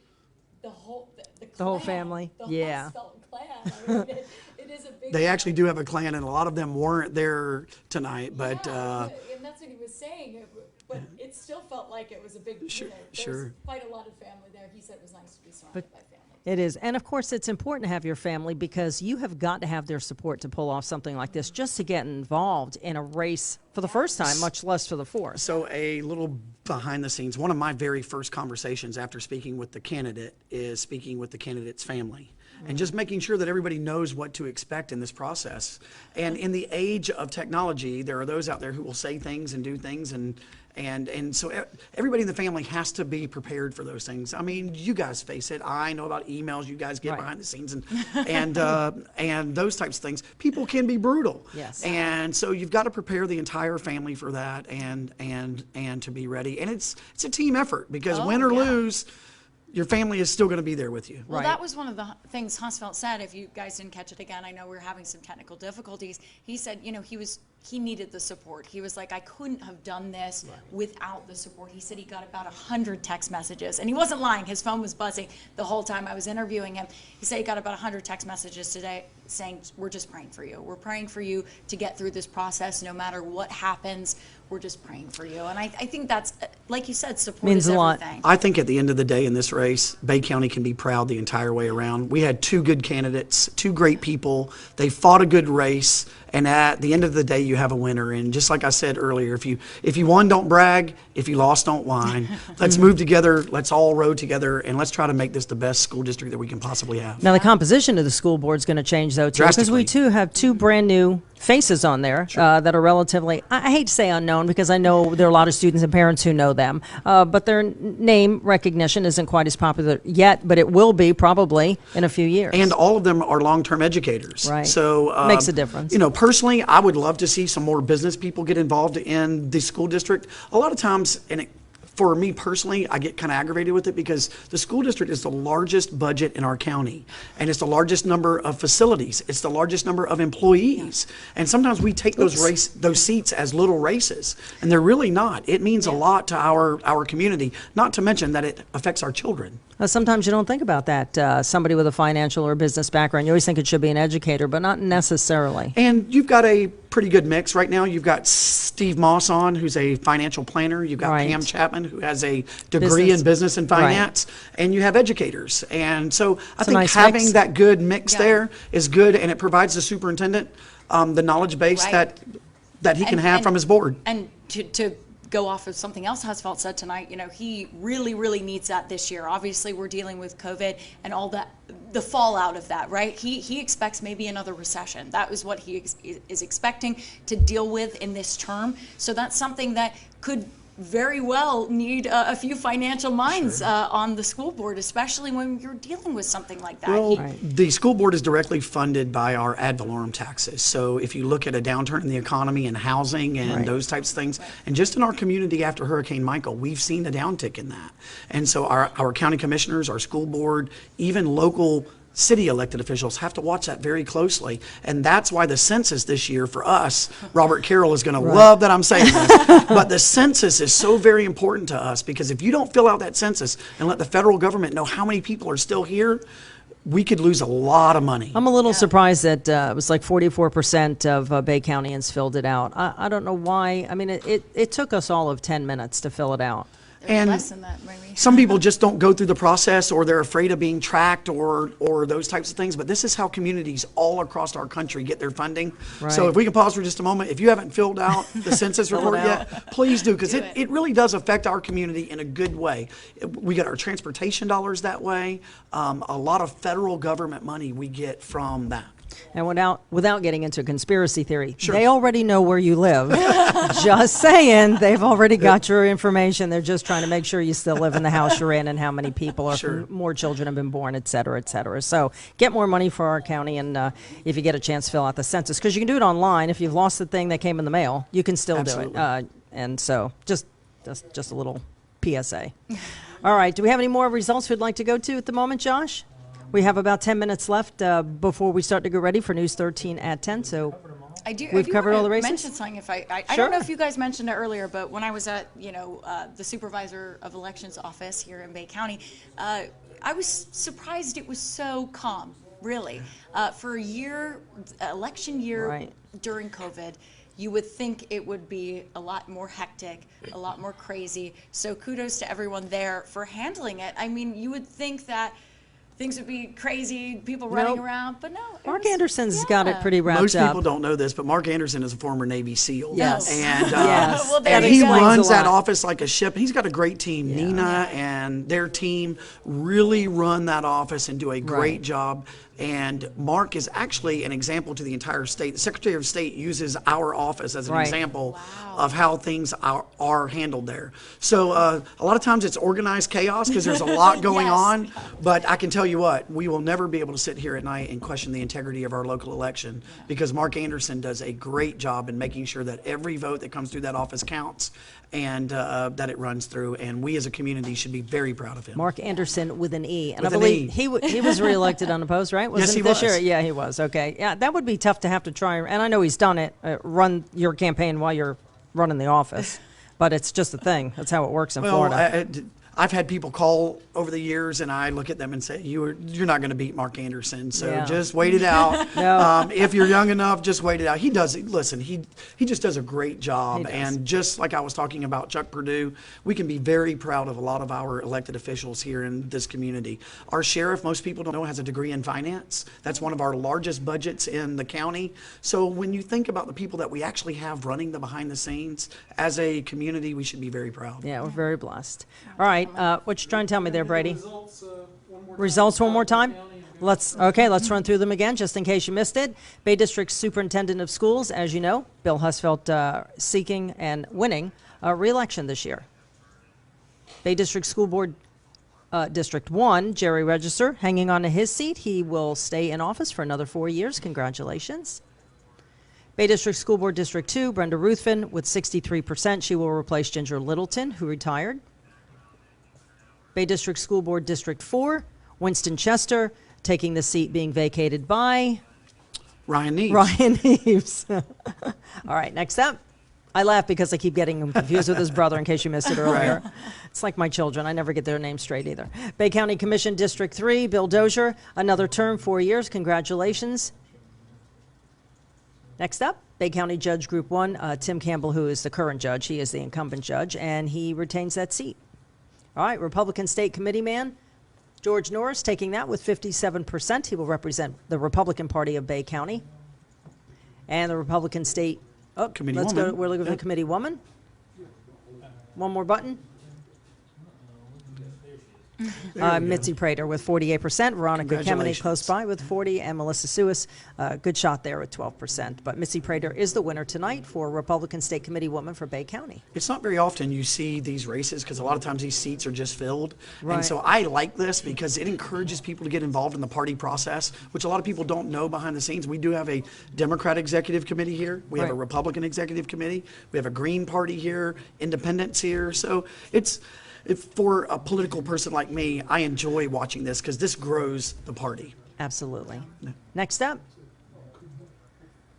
the whole The whole clan, family? the Yeah. Husfeld clan. I mean, it is a big. They actually do have a clan, and a lot of them weren't there tonight, but and that's what he was saying. But it still felt like it was a big. Sure, There sure. was quite a lot of family there. He said it was nice to be surrounded by family. It is. And of course, it's important to have your family because you have got to have their support to pull off something like this just to get involved in a race for the first time, much less for the fourth. So a little behind the scenes, one of my very first conversations after speaking with the candidate is speaking with the candidate's family. And just making sure that everybody knows what to expect in this process. And in the age of technology, there are those out there who will say things and do things, and so everybody in the family has to be prepared for those things. I mean, you guys face it. I know about emails you guys get behind the scenes and those types of things. People can be brutal. Yes. And so you've got to prepare the entire family for that and to be ready. And it's a team effort because win or lose, your family is still going to be there with you. Well, that was one of the things Husfeld said. If you guys didn't catch it again, I know we were having some technical difficulties. He said, he needed the support. He was like, I couldn't have done this without the support. He said he got about 100 text messages, and he wasn't lying. His phone was buzzing the whole time I was interviewing him. He said he got about 100 text messages today saying, we're just praying for you. We're praying for you to get through this process no matter what happens. We're just praying for you. And I think that's, like you said, support Means is a lot. everything. I think at the end of the day in this race, Bay County can be proud the entire way around. We had two good candidates, two great people. They fought a good race, and at the end of the day, you have a winner. And just like I said earlier, if you won, don't brag. If you lost, don't whine. Let's move together. Let's all row together, and let's try to make this the best school district that we can possibly have. Now, the composition of the school board is going to change, though, too, because we, too, have two brand new faces on there that are relatively, I hate to say unknown, because I know there are a lot of students and parents who know them, but their name recognition isn't quite as popular yet, but it will be probably in a few years. And all of them are long-term educators. Right. So makes a difference. Personally, I would love to see some more business people get involved in the school district. A lot of times, for me personally, I get kind of aggravated with it because the school district is the largest budget in our county, and it's the largest number of facilities. It's the largest number of employees, and sometimes we take those seats as little races, and they're really not. It means a lot to our community. Not to mention that it affects our children. Sometimes you don't think about that. Somebody with a financial or business background, you always think it should be an educator, but not necessarily. And you've got a pretty good mix right now. You've got Steve Moss on, who's a financial planner. You've got Pam Chapman, who has a degree in business and finance. And you have educators. And so I think having that good mix there is good, and it provides the superintendent the knowledge base that he can have from his board. And to go off of something else Husfeld said tonight, he really, really needs that this year. Obviously, we're dealing with COVID and all the fallout of that, right? He expects maybe another recession. That was what he is expecting to deal with in this term. So that's something that could very well need a few financial minds on the school board, especially when you're dealing with something like that. Well, the school board is directly funded by our ad valorem taxes. So if you look at a downturn in the economy and housing and those types of things, and just in our community after Hurricane Michael, we've seen a downtick in that. And so our county commissioners, our school board, even local city elected officials have to watch that very closely. And that's why the census this year for us, Robert Carroll is going to love that I'm saying this, but the census is so very important to us, because if you don't fill out that census and let the federal government know how many people are still here, we could lose a lot of money. I'm a little surprised that it was like 44% of Bay Countyans filled it out. I don't know why. I mean, it took us all of 10 minutes to fill it out. And less than that, maybe. Some people just don't go through the process, or they're afraid of being tracked, or those types of things. But this is how communities all across our country get their funding. Right. So if we can pause for just a moment, if you haven't filled out the census report yet, please do, because it really does affect our community in a good way. We get our transportation dollars that way. A lot of federal government money we get from that. And without getting into conspiracy theory, they already know where you live. Just saying, they've already got your information. They're just trying to make sure you still live in the house you're in, and how many people are, more children have been born, et cetera, et cetera. So get more money for our county, and if you get a chance, fill out the census, because you can do it online. If you've lost the thing that came in the mail, you can still do it. And so just a little PSA. All right, do we have any more results we'd like to go to at the moment, Josh? We have about 10 minutes left before we start to get ready for News 13 at 10. So we've covered all the races. Mention something, if I don't know if you guys mentioned it earlier, but when I was at the Supervisor of Elections office here in Bay County, I was surprised it was so calm. Really, for a year, election year during COVID. You would think it would be a lot more hectic, a lot more crazy. So kudos to everyone there for handling it. I mean, you would think that things would be crazy, people running around, but no. Mark Anderson's got it pretty wrapped up. Most people don't know this, but Mark Anderson is a former Navy SEAL. Yes. And, Well, and he runs that office like a ship. He's got a great team. Nina and their team really run that office and do a great job. And Mark is actually an example to the entire state. The Secretary of State uses our office as an example of how things are handled there. So a lot of times it's organized chaos because there's a lot going on. But I can tell you what, we will never be able to sit here at night and question the integrity of our local election, because Mark Anderson does a great job in making sure that every vote that comes through that office counts, and that it runs through, and we as a community should be very proud of him. Mark Anderson with an E. And With I believe he was reelected unopposed, right? Yes, he this was. Year? Yeah, he was. Okay. Yeah, that would be tough to have to try, and I know he's done it, run your campaign while you're running the office, but it's just a thing. That's how it works in Florida. I've had people call over the years, and I look at them and say, you're not going to beat Mark Anderson, so just wait it out. If you're young enough, just wait it out. He does it. Listen, he just does a great job. And just like I was talking about Chuck Perdue, we can be very proud of a lot of our elected officials here in this community. Our sheriff, most people don't know, has a degree in finance. That's one of our largest budgets in the county. So when you think about the people that we actually have running the behind the scenes, as a community, we should be very proud. Yeah, we're very blessed. All right. What you trying to tell me there, Brady? Results one more time? Let's run through them again, just in case you missed it. Bay District Superintendent of Schools, as you know, Bill Husfeldt, seeking and winning re-election this year. Bay District School Board District 1, Jerry Register, hanging on to his seat. He will stay in office for another 4 years. Congratulations. Bay District School Board District 2, Brenda Ruthven, with 63%. She will replace Ginger Littleton, who retired. Bay District School Board District 4, Winston Chester, taking the seat being vacated by Ryan Neves. Ryan Neves. All right, next up. I laugh because I keep getting him confused with his brother, in case you missed it earlier. It's like my children. I never get their names straight either. Bay County Commission District 3, Bill Dozier, another term, 4 years. Congratulations. Next up, Bay County Judge Group 1, Tim Campbell, who is the current judge. He is the incumbent judge, and he retains that seat. All right, Republican State Committee man, George Norris, taking that with 57%. He will represent the Republican Party of Bay County. And the Republican State, Committee let's woman. go, we're looking for the committee woman. One more button. Mitzi Prater with 48%, Veronica Kemeny close by with 40%, and Melissa Suis, good shot there with 12%. But Mitzi Prater is the winner tonight for Republican State Committee woman for Bay County. It's not very often you see these races, because a lot of times these seats are just filled. Right. And so I like this because it encourages people to get involved in the party process, which a lot of people don't know behind the scenes. We do have a Democrat executive committee here. We have a Republican executive committee. We have a Green Party here, independents here. So for a political person like me, I enjoy watching this because this grows the party. Absolutely. Next up.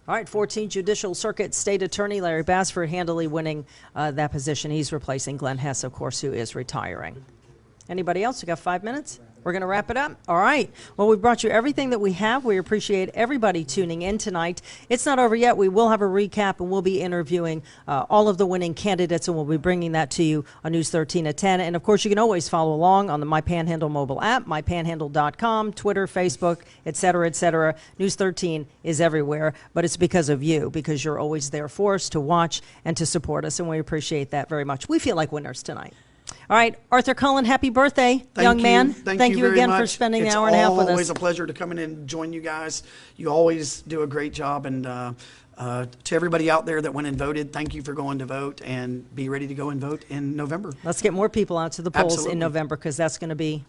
All right, 14th Judicial Circuit State Attorney Larry Basford handily winning that position. He's replacing Glenn Hess, of course, who is retiring. Anybody else? We got 5 minutes. We're going to wrap it up. All right. Well, we've brought you everything that we have. We appreciate everybody tuning in tonight. It's not over yet. We will have a recap, and we'll be interviewing all of the winning candidates, and we'll be bringing that to you on News 13 at 10. And, of course, you can always follow along on the My Panhandle mobile app, mypanhandle.com, Twitter, Facebook, et cetera, et cetera. News 13 is everywhere, but it's because of you, because you're always there for us to watch and to support us, and we appreciate that very much. We feel like winners tonight. All right, Arthur Cullen, happy birthday, young man. Thank you again very for much. spending an hour and a half with us. It's always a pleasure to come in and join you guys. You always do a great job. And to everybody out there that went and voted, thank you for going to vote, and be ready to go and vote in November. Let's get more people out to the polls Absolutely. in November, because that's going to be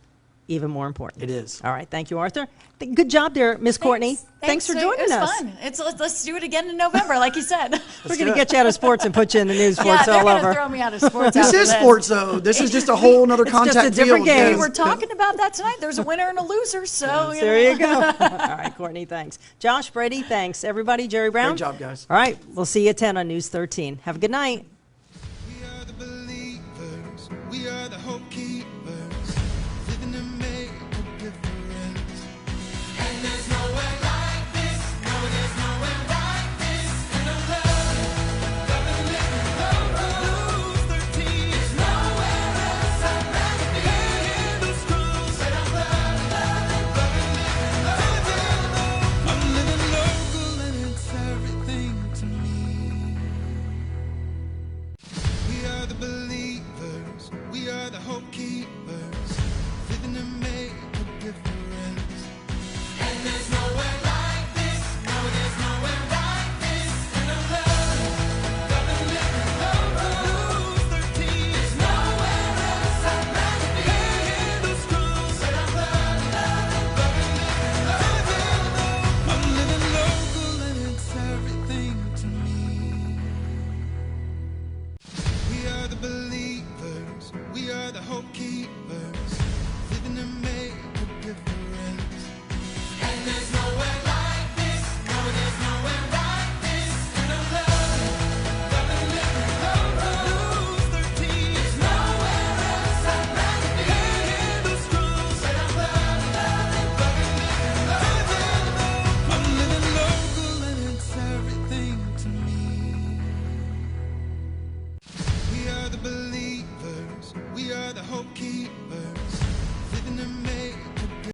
even more important. It is. All right, thank you, Arthur. Good job there, Miss Courtney. Thanks for joining us. It was fun. Let's do it again in November, like you said. We're going to get you out of sports and put you in the news Yeah, sports all they're over. going to throw me out of sports. This after is sports, though. This is just a whole other contact just a different field. game. We were talking about that tonight. There's a winner and a loser, so There you go. All right, Courtney, thanks. Josh, Brady, thanks. Everybody, Jerry Brown. Great job, guys. All right, we'll see you at 10 on News 13. Have a good night. We are the believers. We are the hope keepers. Living to make a difference. And there's nowhere like this. No, there's nowhere like this. And I love and living love. News 13. There's nowhere else I'd rather be. Panhandle School. Said I love and living love. I'm living local and it's everything to me. We are the believers, we are the hope keepers, living to make a difference. And there's nowhere like this, no, there's nowhere like this. And I love and living love. News 13. There's nowhere else I'd rather be. Panhandle School. Said I love and living love. I'm living local and it's everything to me. We are the believers, we are the hope keepers, living to make a difference. And there's nowhere like this, no, there's nowhere like this. And I love and living love. News 13. There's nowhere else I'd rather be. Panhandle School. Said I love and living love. I'm living local and it's everything to me. We are the believers.